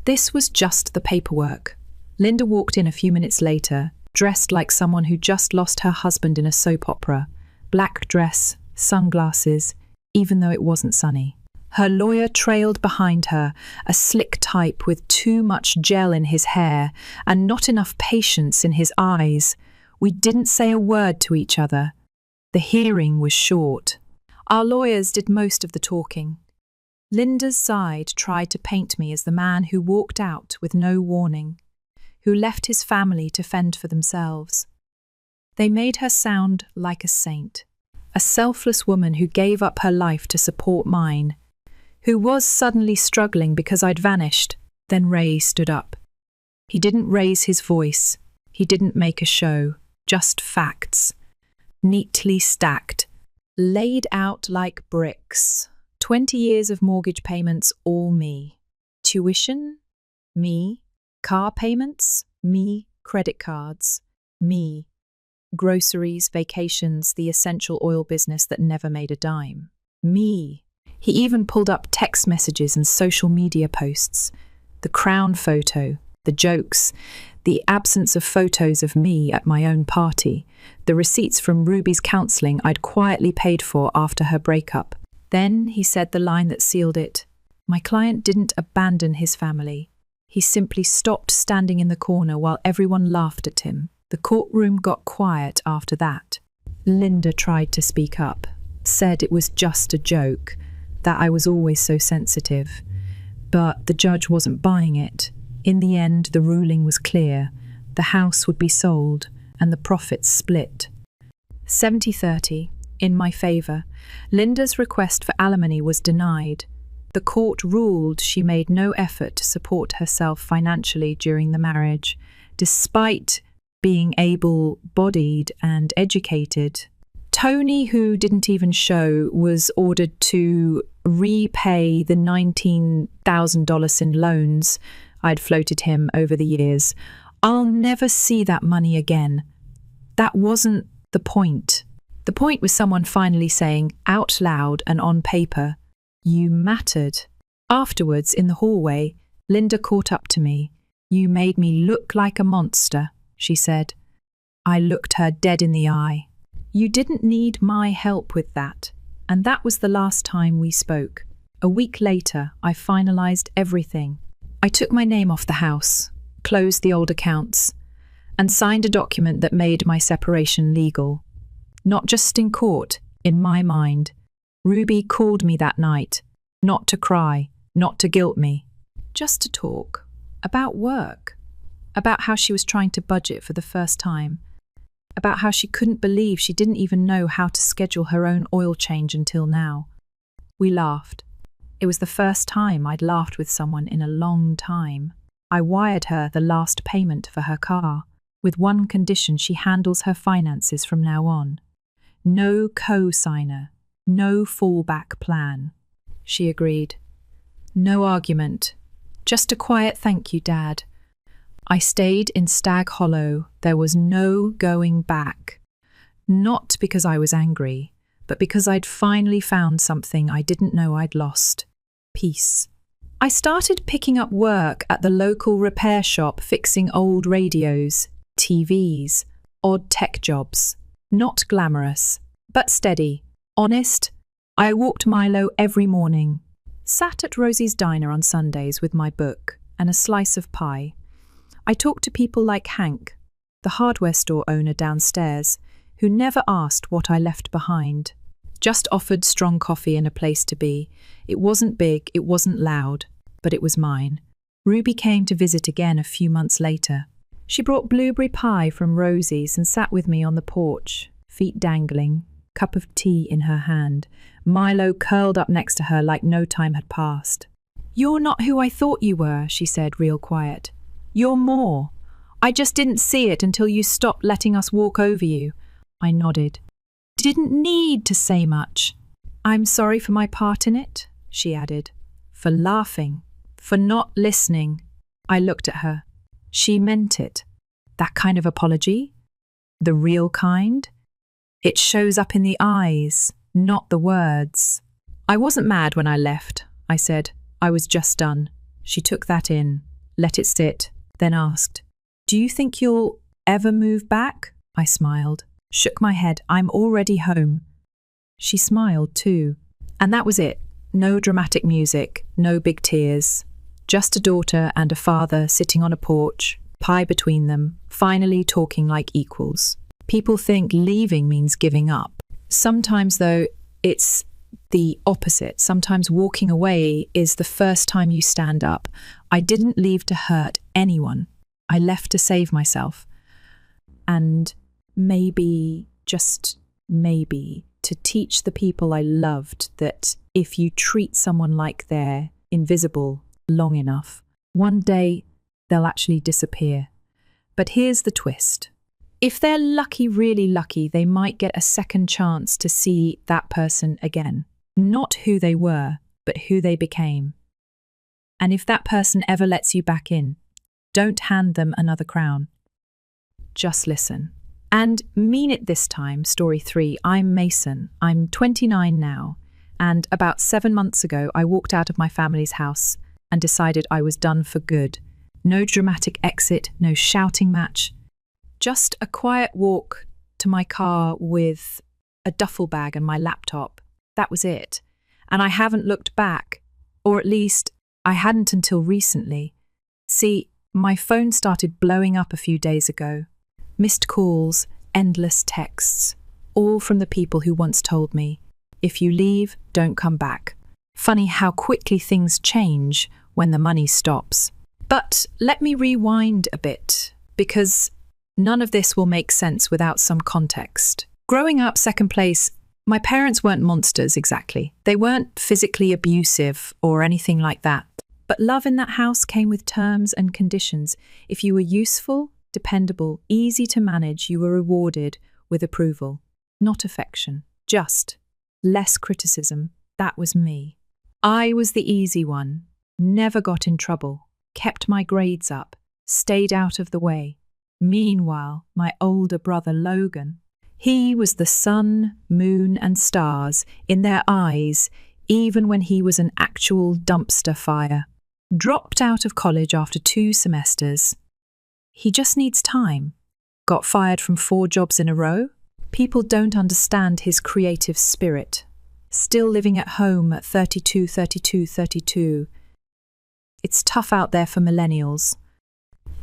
This was just the paperwork. Linda walked in a few minutes later, dressed like someone who just lost her husband in a soap opera. Black dress, sunglasses, even though it wasn't sunny. Her lawyer trailed behind her, a slick type with too much gel in his hair and not enough patience in his eyes. We didn't say a word to each other. The hearing was short. Our lawyers did most of the talking. Linda's side tried to paint me as the man who walked out with no warning, who left his family to fend for themselves. They made her sound like a saint, a selfless woman who gave up her life to support mine, who was suddenly struggling because I'd vanished. Then Ray stood up. He didn't raise his voice. He didn't make a show, just facts, neatly stacked, Laid out like bricks. 20 years of mortgage payments, all me. Tuition? Me. Car payments? Me. Credit cards? Me. Groceries, vacations, the essential oil business that never made a dime? Me. He even pulled up text messages and social media posts. The crown photo, the jokes, the absence of photos of me at my own party, the receipts from Ruby's counselling I'd quietly paid for after her breakup. Then he said the line that sealed it. My client didn't abandon his family. He simply stopped standing in the corner while everyone laughed at him. The courtroom got quiet after that. Linda tried to speak up, said it was just a joke, that I was always so sensitive. But the judge wasn't buying it. In the end, the ruling was clear. The house would be sold and the profits split. 70-30, in my favour. Linda's request for alimony was denied. The court ruled she made no effort to support herself financially during the marriage, despite being able-bodied and educated. Tony, who didn't even show, was ordered to repay the $19,000 in loans I'd floated him over the years. I'll never see that money again. That wasn't the point. The point was someone finally saying, out loud and on paper, "You mattered." Afterwards, in the hallway, Linda caught up to me. "You made me look like a monster," she said. I looked her dead in the eye. "You didn't need my help with that." And that was the last time we spoke. A week later, I finalised everything. I took my name off the house, closed the old accounts, and signed a document that made my separation legal. Not just in court, in my mind. Ruby called me that night, not to cry, not to guilt me, just to talk. About work. About how she was trying to budget for the first time. About how she couldn't believe she didn't even know how to schedule her own oil change until now. We laughed. It was the first time I'd laughed with someone in a long time. I wired her the last payment for her car, with one condition: she handles her finances from now on. No co-signer, no fallback plan. She agreed. No argument. Just a quiet "thank you, Dad." I stayed in Stag Hollow. There was no going back. Not because I was angry, but because I'd finally found something I didn't know I'd lost. Peace. I started picking up work at the local repair shop, fixing old radios, TVs, odd tech jobs. Not glamorous, but steady. Honest. I walked Milo every morning. Sat at Rosie's diner on Sundays with my book and a slice of pie. I talked to people like Hank, the hardware store owner downstairs, who never asked what I left behind. Just offered strong coffee and a place to be. It wasn't big, it wasn't loud, but it was mine. Ruby came to visit again a few months later. She brought blueberry pie from Rosie's and sat with me on the porch, feet dangling, cup of tea in her hand. Milo curled up next to her like no time had passed. "You're not who I thought you were," she said, real quiet. "You're more. I just didn't see it until you stopped letting us walk over you." I nodded. "Didn't need to say much." "I'm sorry for my part in it," she added. "For laughing. For not listening." I looked at her. She meant it. That kind of apology? The real kind? It shows up in the eyes, not the words. "I wasn't mad when I left," I said. "I was just done." She took that in, let it sit, then asked, "Do you think you'll ever move back?" I smiled, shook my head. "I'm already home." She smiled too. And that was it. No dramatic music, no big tears. Just a daughter and a father sitting on a porch, pie between them, finally talking like equals. People think leaving means giving up. Sometimes, though, it's the opposite. Sometimes walking away is the first time you stand up. I didn't leave to hurt anyone. I left to save myself. And maybe, just maybe, to teach the people I loved that if you treat someone like they're invisible long enough, one day they'll actually disappear. But here's the twist. If they're lucky, really lucky, they might get a second chance to see that person again. Not who they were, but who they became. And if that person ever lets you back in, don't hand them another crown. Just listen. And mean it this time. Story 3. I'm Mason. I'm 29 now. And about 7 months ago, I walked out of my family's house and decided I was done for good. No dramatic exit, no shouting match. Just a quiet walk to my car with a duffel bag and my laptop. That was it. And I haven't looked back, or at least I hadn't until recently. See, my phone started blowing up a few days ago. Missed calls, endless texts, all from the people who once told me, if you leave, don't come back. Funny how quickly things change when the money stops. But let me rewind a bit, because none of this will make sense without some context. Growing up second place, my parents weren't monsters exactly. They weren't physically abusive or anything like that. But love in that house came with terms and conditions. If you were useful, dependable, easy to manage, you were rewarded with approval. Not affection, just less criticism. That was me. I was the easy one, never got in trouble, kept my grades up, stayed out of the way. Meanwhile, my older brother Logan, he was the sun, moon and stars in their eyes, even when he was an actual dumpster fire. Dropped out of college after 2 semesters. He just needs time. Got fired from 4 jobs in a row. People don't understand his creative spirit. Still living at home at 32. It's tough out there for millennials.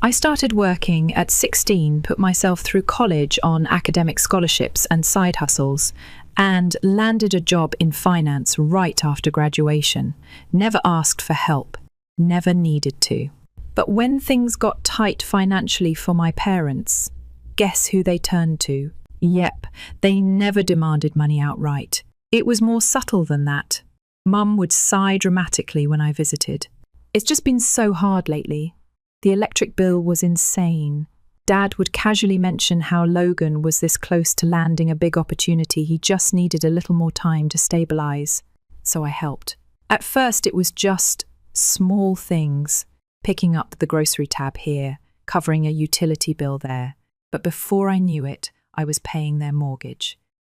I started working at 16, put myself through college on academic scholarships and side hustles, and landed a job in finance right after graduation. Never asked for help, never needed to. But when things got tight financially for my parents, guess who they turned to? Yep, they never demanded money outright. It was more subtle than that. Mum would sigh dramatically when I visited. It's just been so hard lately. The electric bill was insane. Dad would casually mention how Logan was this close to landing a big opportunity. He just needed a little more time to stabilize. So I helped. At first it was just small things. Picking up the grocery tab here, covering a utility bill there. But before I knew it, I was paying their mortgage.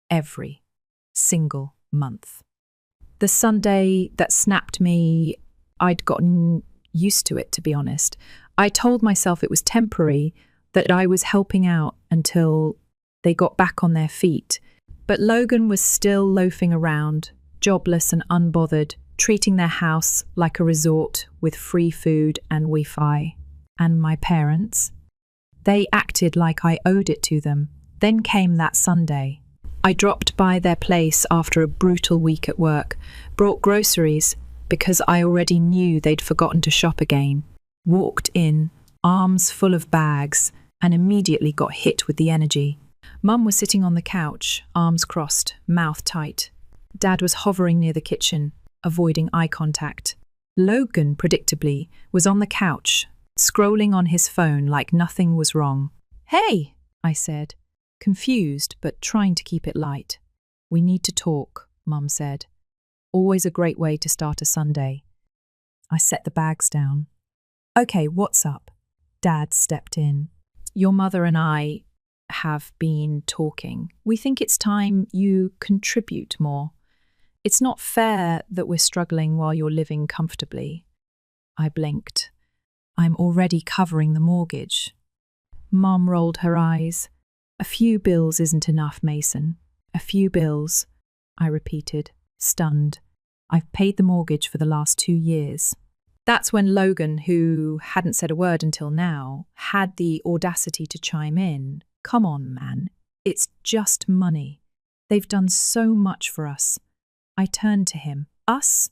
Every single month. The Sunday that snapped me, I'd gotten used to it, to be honest. I told myself it was temporary, that I was helping out until they got back on their feet. But Logan was still loafing around, jobless and unbothered, treating their house like a resort with free food and Wi-Fi. And my parents? They acted like I owed it to them. Then came that Sunday. I dropped by their place after a brutal week at work, brought groceries because I already knew they'd forgotten to shop again, walked in, arms full of bags, and immediately got hit with the energy. Mum was sitting on the couch, arms crossed, mouth tight. Dad was hovering near the kitchen, avoiding eye contact. Logan, predictably, was on the couch, scrolling on his phone like nothing was wrong. "Hey," I said, confused but trying to keep it light. "We need to talk," Mum said. Always a great way to start a Sunday. I set the bags down. "Okay, what's up?" Dad stepped in. "Your mother and I have been talking. We think it's time you contribute more. It's not fair that we're struggling while you're living comfortably." I blinked. "I'm already covering the mortgage." Mum rolled her eyes. "A few bills isn't enough, Mason. A few bills," I repeated, stunned. "I've paid the mortgage for the last 2 years. That's when Logan, who hadn't said a word until now, had the audacity to chime in. "Come on, man. It's just money. They've done so much for us." I turned to him. "Us?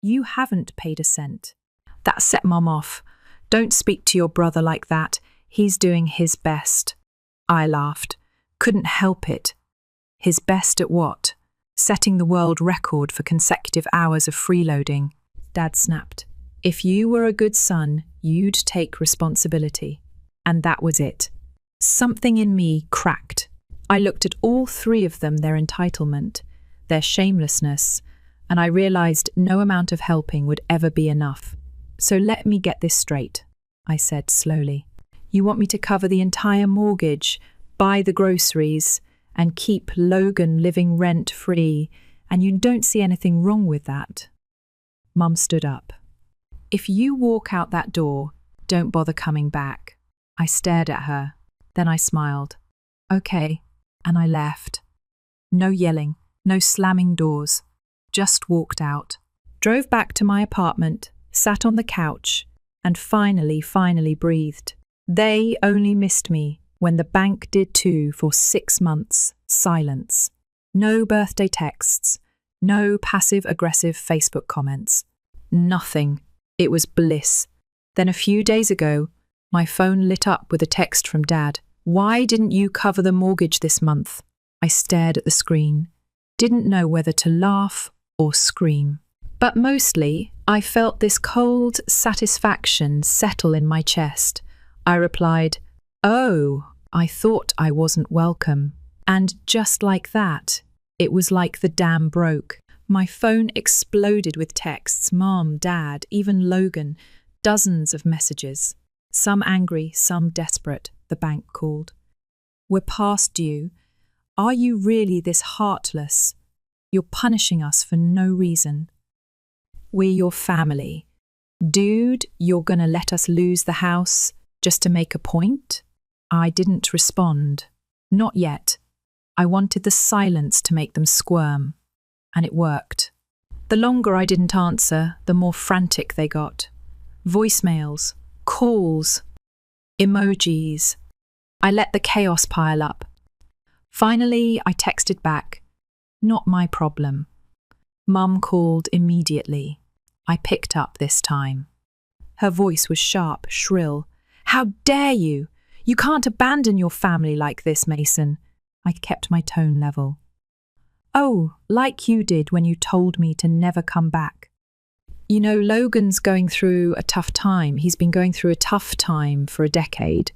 You haven't paid a cent." That set Mum off. "Don't speak to your brother like that. He's doing his best." I laughed. Couldn't help it. His best at what? Setting the world record for consecutive hours of freeloading. Dad snapped. "If you were a good son, you'd take responsibility." And that was it. Something in me cracked. I looked at all three of them, their entitlement, their shamelessness, and I realized no amount of helping would ever be enough. So let me get this straight, I said slowly. You want me to cover the entire mortgage, buy the groceries, and keep Logan living rent-free, and you don't see anything wrong with that? Mum stood up. If you walk out that door, don't bother coming back. I stared at her. Then I smiled. Okay, and I left. No yelling, no slamming doors. Just walked out. Drove back to my apartment, sat on the couch, and finally breathed. They only missed me when the bank did too for 6 months. Silence. No birthday texts. No passive-aggressive Facebook comments. Nothing. It was bliss. Then a few days ago, my phone lit up with a text from Dad. Why didn't you cover the mortgage this month? I stared at the screen. Didn't know whether to laugh or scream. But mostly, I felt this cold satisfaction settle in my chest. I replied, "Oh, I thought I wasn't welcome." And just like that, it was like the dam broke. My phone exploded with texts, Mom, Dad, even Logan, dozens of messages. Some angry, some desperate, the bank called. We're past due. Are you really this heartless? You're punishing us for no reason. We're your family. Dude, you're gonna let us lose the house just to make a point? I didn't respond. Not yet. I wanted the silence to make them squirm. And it worked. The longer I didn't answer, the more frantic they got. Voicemails, calls, emojis. I let the chaos pile up. Finally, I texted back, "Not my problem." Mum called immediately. I picked up this time. Her voice was sharp, shrill. "How dare you? You can't abandon your family like this, Mason." I kept my tone level. "Oh, like you did when you told me to never come back. You know, Logan's going through a tough time. He's been going through a tough time for a decade.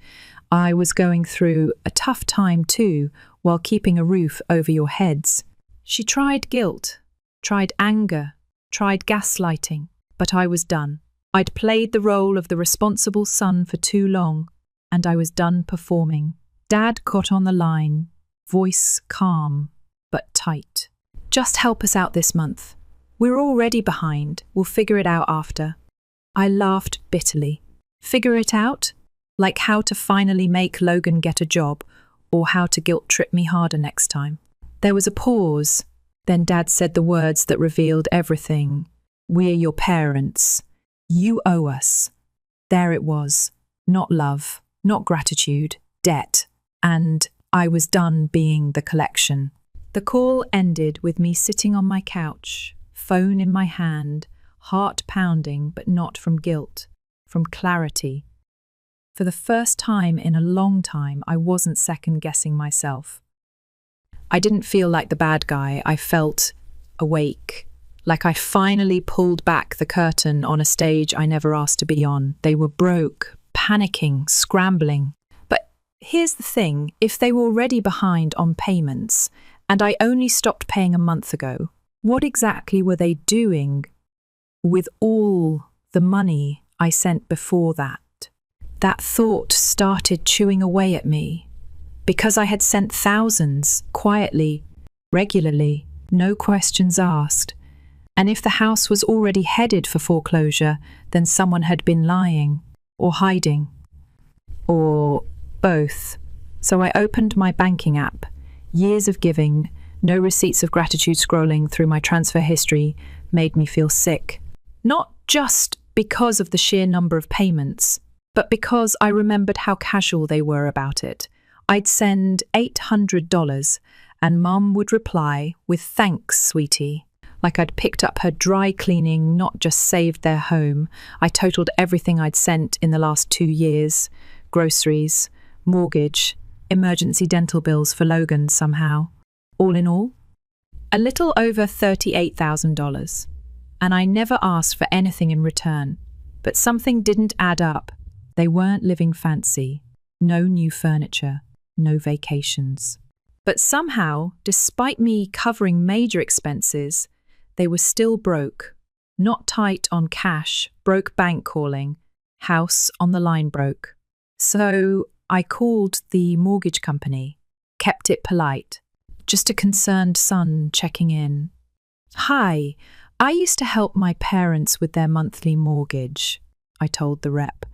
I was going through a tough time too, while keeping a roof over your heads." She tried guilt, tried anger, tried gaslighting, but I was done. I'd played the role of the responsible son for too long, and I was done performing. Dad got on the line, voice calm, but tight. "Just help us out this month. We're already behind. We'll figure it out after." I laughed bitterly. Figure it out? Like how to finally make Logan get a job, or how to guilt-trip me harder next time. There was a pause. Then Dad said the words that revealed everything. "We're your parents. You owe us." There it was. Not love, not gratitude, debt. And I was done being the collection. The call ended with me sitting on my couch, phone in my hand, heart pounding, but not from guilt, from clarity. For the first time in a long time, I wasn't second-guessing myself. I didn't feel like the bad guy. I felt awake, like I finally pulled back the curtain on a stage I never asked to be on. They were broke, panicking, scrambling. But here's the thing, if they were already behind on payments, and I only stopped paying a month ago, what exactly were they doing with all the money I sent before that? That thought started chewing away at me. Because I had sent thousands, quietly, regularly, no questions asked. And if the house was already headed for foreclosure, then someone had been lying, or hiding, or both. So I opened my banking app. Years of giving, no receipts of gratitude scrolling through my transfer history made me feel sick. Not just because of the sheer number of payments, but because I remembered how casual they were about it. I'd send $800 and Mum would reply with "Thanks, sweetie." Like I'd picked up her dry cleaning, not just saved their home. I totaled everything I'd sent in the last 2 years. Groceries, mortgage, emergency dental bills for Logan somehow. All in all, a little over $38,000. And I never asked for anything in return. But something didn't add up. They weren't living fancy. No new furniture, no vacations. But somehow, despite me covering major expenses, they were still broke. Not tight on cash, broke bank calling, house on the line broke. So I called the mortgage company, kept it polite, just a concerned son checking in. Hi, I used to help my parents with their monthly mortgage, I told the rep.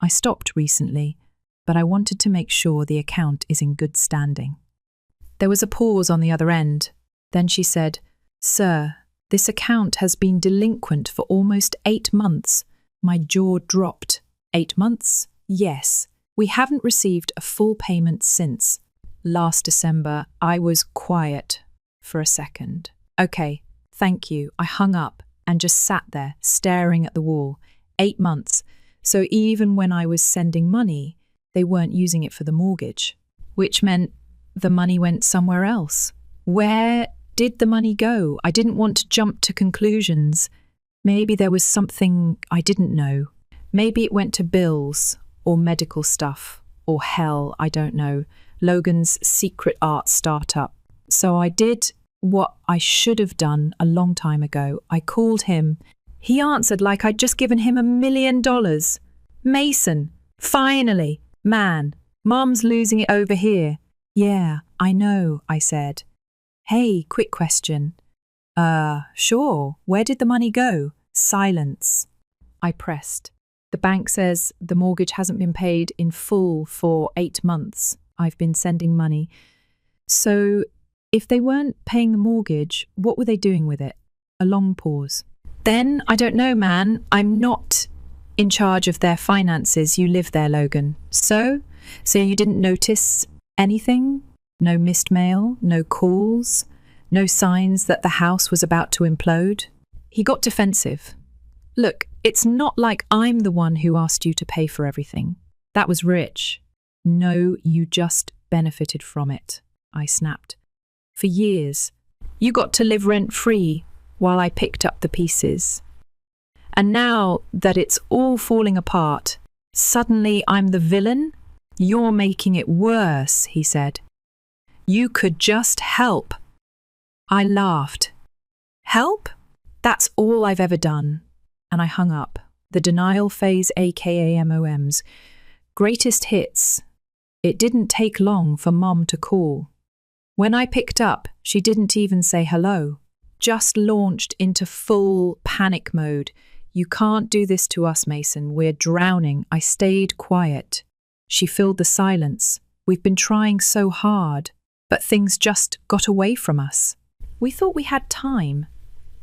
I stopped recently, but I wanted to make sure the account is in good standing. There was a pause on the other end. Then she said, Sir, this account has been delinquent for almost 8 months. My jaw dropped. 8 months? Yes. We haven't received a full payment since. Last December, I was quiet for a second. Okay, thank you. I hung up and just sat there, staring at the wall. 8 months. So even when I was sending money, they weren't using it for the mortgage, which meant the money went somewhere else. Where did the money go? I didn't want to jump to conclusions. Maybe there was something I didn't know. Maybe it went to bills or medical stuff or hell, I don't know, Logan's secret art startup. So I did what I should have done a long time ago. I called him. He answered like I'd just given him $1 million. Mason, finally, man, Mom's losing it over here. Yeah, I know, I said. Hey, quick question. Sure, where did the money go? Silence. I pressed. The bank says the mortgage hasn't been paid in full for 8 months. I've been sending money. So, if they weren't paying the mortgage, what were they doing with it? A long pause. Then, I don't know, man. I'm not in charge of their finances. You live there, Logan. So you didn't notice anything? No missed mail? No calls? No signs that the house was about to implode? He got defensive. Look, it's not like I'm the one who asked you to pay for everything. That was Rich. No, you just benefited from it, I snapped. For years. You got to live rent-free while I picked up the pieces. And now that it's all falling apart, suddenly I'm the villain? You're making it worse, he said. You could just help. I laughed. Help? That's all I've ever done. And I hung up. The denial phase, aka MOMs. Greatest hits. It didn't take long for Mom to call. When I picked up, she didn't even say hello. Just launched into full panic mode. You can't do this to us, Mason. We're drowning. I stayed quiet. She filled the silence. We've been trying so hard, but things just got away from us. We thought we had time.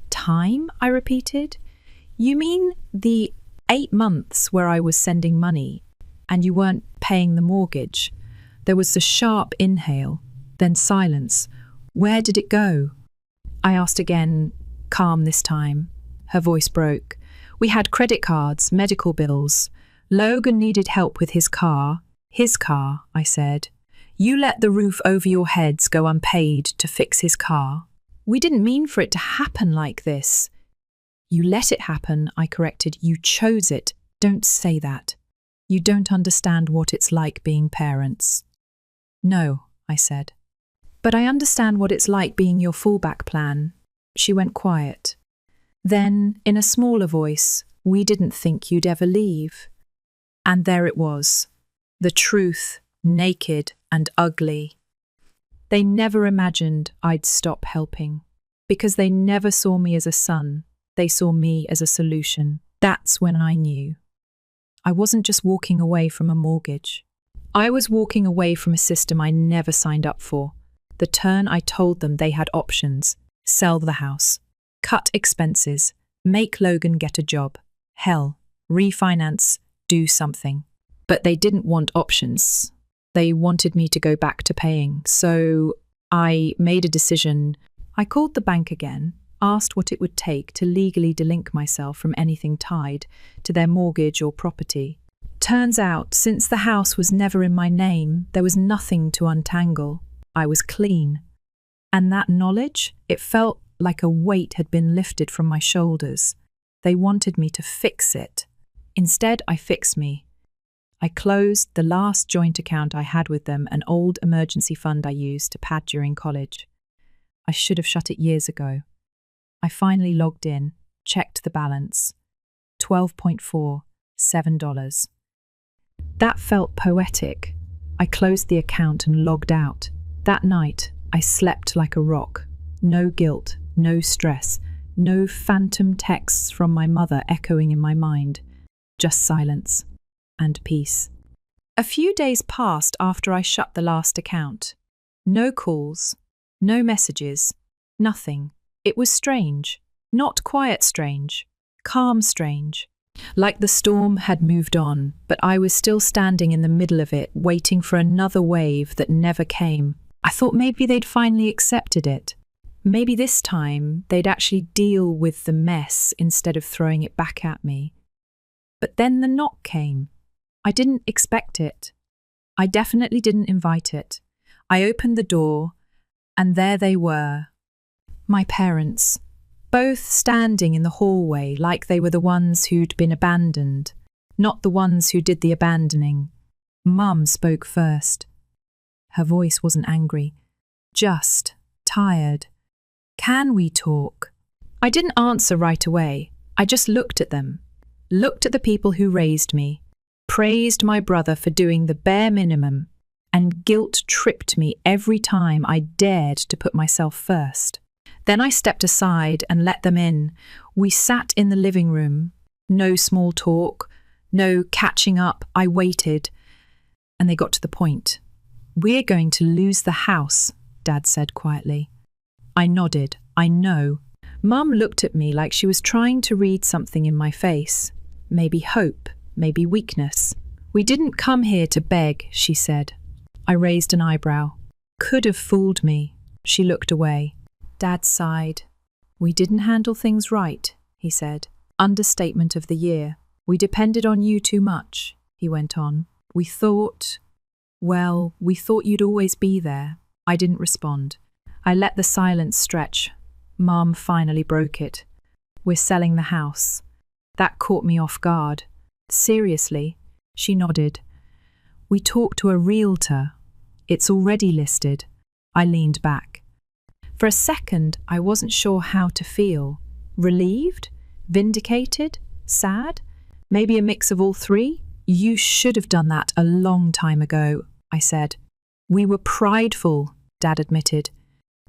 Time? I repeated. You mean the 8 months where I was sending money and you weren't paying the mortgage? There was a sharp inhale, then silence. Where did it go? I asked again, calm this time. Her voice broke. We had credit cards, medical bills. Logan needed help with his car. His car, I said. You let the roof over your heads go unpaid to fix his car. We didn't mean for it to happen like this. You let it happen, I corrected. You chose it. Don't say that. You don't understand what it's like being parents. No, I said. But I understand what it's like being your fallback plan. She went quiet. Then, in a smaller voice, we didn't think you'd ever leave. And there it was. The truth, naked and ugly. They never imagined I'd stop helping. Because they never saw me as a son. They saw me as a solution. That's when I knew. I wasn't just walking away from a mortgage. I was walking away from a system I never signed up for. The turn I told them they had options. Sell the house. Cut expenses. Make Logan get a job. Hell, refinance, do something. But they didn't want options. They wanted me to go back to paying. So I made a decision. I called the bank again, asked what it would take to legally delink myself from anything tied to their mortgage or property. Turns out, since the house was never in my name, there was nothing to untangle. I was clean. And that knowledge, it felt like a weight had been lifted from my shoulders. They wanted me to fix it. Instead, I fixed me. I closed the last joint account I had with them, an old emergency fund I used to pad during college. I should have shut it years ago. I finally logged in, checked the balance. $12.47. That felt poetic. I closed the account and logged out. That night, I slept like a rock. No guilt, no stress, no phantom texts from my mother echoing in my mind. Just silence and peace. A few days passed after I shut the last account. No calls, no messages, nothing. It was strange. Not quiet strange, calm strange. Like the storm had moved on, but I was still standing in the middle of it, waiting for another wave that never came. I thought maybe they'd finally accepted it. Maybe this time they'd actually deal with the mess instead of throwing it back at me. But then the knock came. I didn't expect it. I definitely didn't invite it. I opened the door, and there they were. My parents, both standing in the hallway like they were the ones who'd been abandoned, not the ones who did the abandoning. Mum spoke first. Her voice wasn't angry, just tired. "Can we talk?" I didn't answer right away. I just looked at them, looked at the people who raised me, praised my brother for doing the bare minimum, and guilt tripped me every time I dared to put myself first. Then I stepped aside and let them in. We sat in the living room. No small talk, no catching up. I waited, and they got to the point. "We're going to lose the house," Dad said quietly. I nodded. I know. Mum looked at me like she was trying to read something in my face. Maybe hope, maybe weakness. "We didn't come here to beg," she said. I raised an eyebrow. "Could have fooled me." She looked away. Dad sighed. "We didn't handle things right," he said. "Understatement of the year. We depended on you too much," he went on. We thought you'd always be there." I didn't respond. I let the silence stretch. Mum finally broke it. "We're selling the house." That caught me off guard. "Seriously?" She nodded. "We talked to a realtor. It's already listed." I leaned back. For a second, I wasn't sure how to feel. Relieved? Vindicated? Sad? Maybe a mix of all three? "You should have done that a long time ago," I said. "We were prideful," Dad admitted,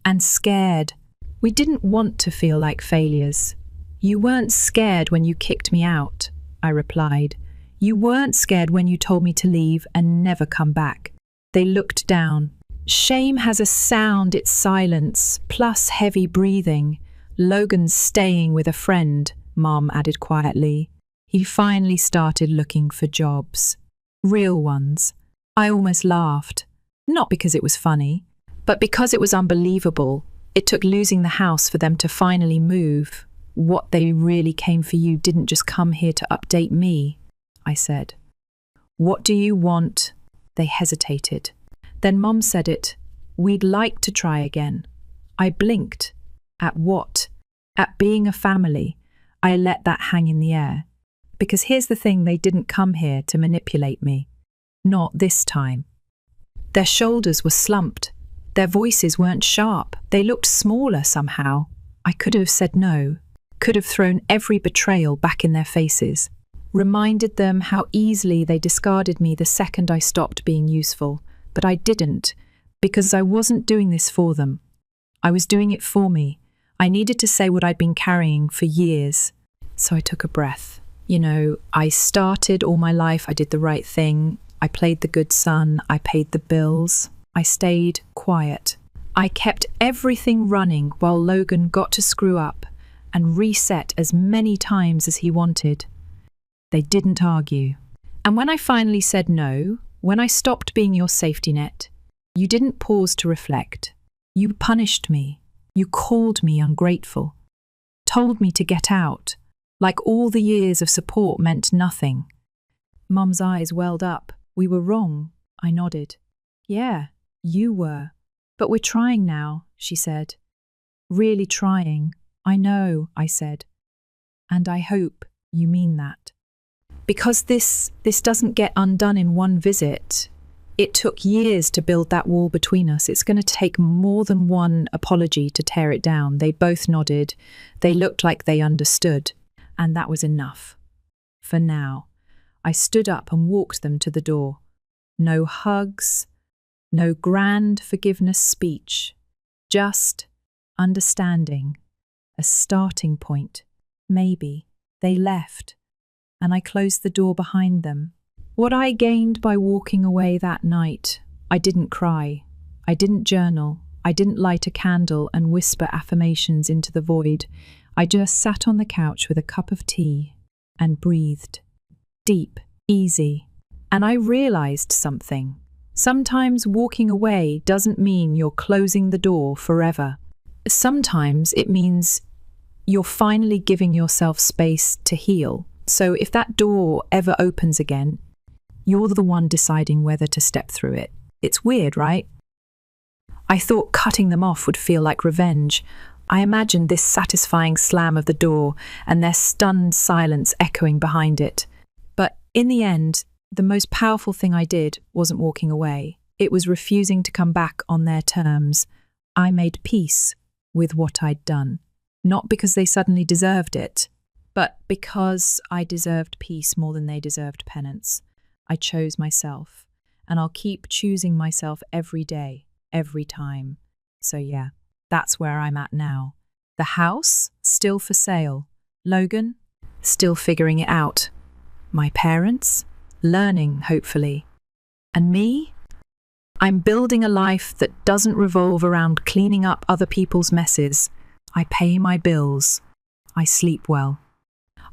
"and scared. We didn't want to feel like failures." "You weren't scared when you kicked me out," I replied. "You weren't scared when you told me to leave and never come back." They looked down. "Shame has a sound, it's silence, plus heavy breathing. Logan's staying with a friend," Mom added quietly. "He finally started looking for jobs. Real ones." I almost laughed. Not because it was funny, but because it was unbelievable. It took losing the house for them to finally move. "What they really came for you didn't just come here to update me," I said. "What do you want?" They hesitated. Then Mum said it. "We'd like to try again." I blinked. At what? At being a family. I let that hang in the air. Because here's the thing, they didn't come here to manipulate me. Not this time. Their shoulders were slumped. Their voices weren't sharp. They looked smaller somehow. I could have said no. Could have thrown every betrayal back in their faces. Reminded them how easily they discarded me the second I stopped being useful. But I didn't, because I wasn't doing this for them. I was doing it for me. I needed to say what I'd been carrying for years. So I took a breath. I started all my life, I did the right thing. I played the good son, I paid the bills. I stayed quiet. I kept everything running while Logan got to screw up and reset as many times as he wanted. They didn't argue. And when I finally said no, when I stopped being your safety net, you didn't pause to reflect. You punished me. You called me ungrateful. Told me to get out, like all the years of support meant nothing. Mum's eyes welled up. "We were wrong," I nodded. "Yeah, you were. But we're trying now," she said. "Really trying." "I know," I said. "And I hope you mean that." Because this doesn't get undone in one visit. It took years to build that wall between us. It's going to take more than one apology to tear it down. They both nodded. They looked like they understood. And that was enough. For now. I stood up and walked them to the door. No hugs, no grand forgiveness speech. Just understanding. A starting point. Maybe. They left. And I closed the door behind them. What I gained by walking away that night, I didn't cry, I didn't journal, I didn't light a candle and whisper affirmations into the void. I just sat on the couch with a cup of tea and breathed. Deep, easy. And I realized something. Sometimes walking away doesn't mean you're closing the door forever. Sometimes it means you're finally giving yourself space to heal. So if that door ever opens again, you're the one deciding whether to step through it. It's weird, right? I thought cutting them off would feel like revenge. I imagined this satisfying slam of the door and their stunned silence echoing behind it. But in the end, the most powerful thing I did wasn't walking away. It was refusing to come back on their terms. I made peace with what I'd done. Not because they suddenly deserved it, but because I deserved peace more than they deserved penance. I chose myself, and I'll keep choosing myself every day, every time. So yeah, that's where I'm at now. The house, still for sale. Logan, still figuring it out. My parents, learning, hopefully. And me? I'm building a life that doesn't revolve around cleaning up other people's messes. I pay my bills. I sleep well.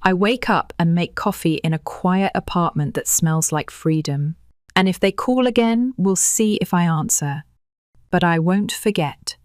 I wake up and make coffee in a quiet apartment that smells like freedom. And if they call again, we'll see if I answer. But I won't forget.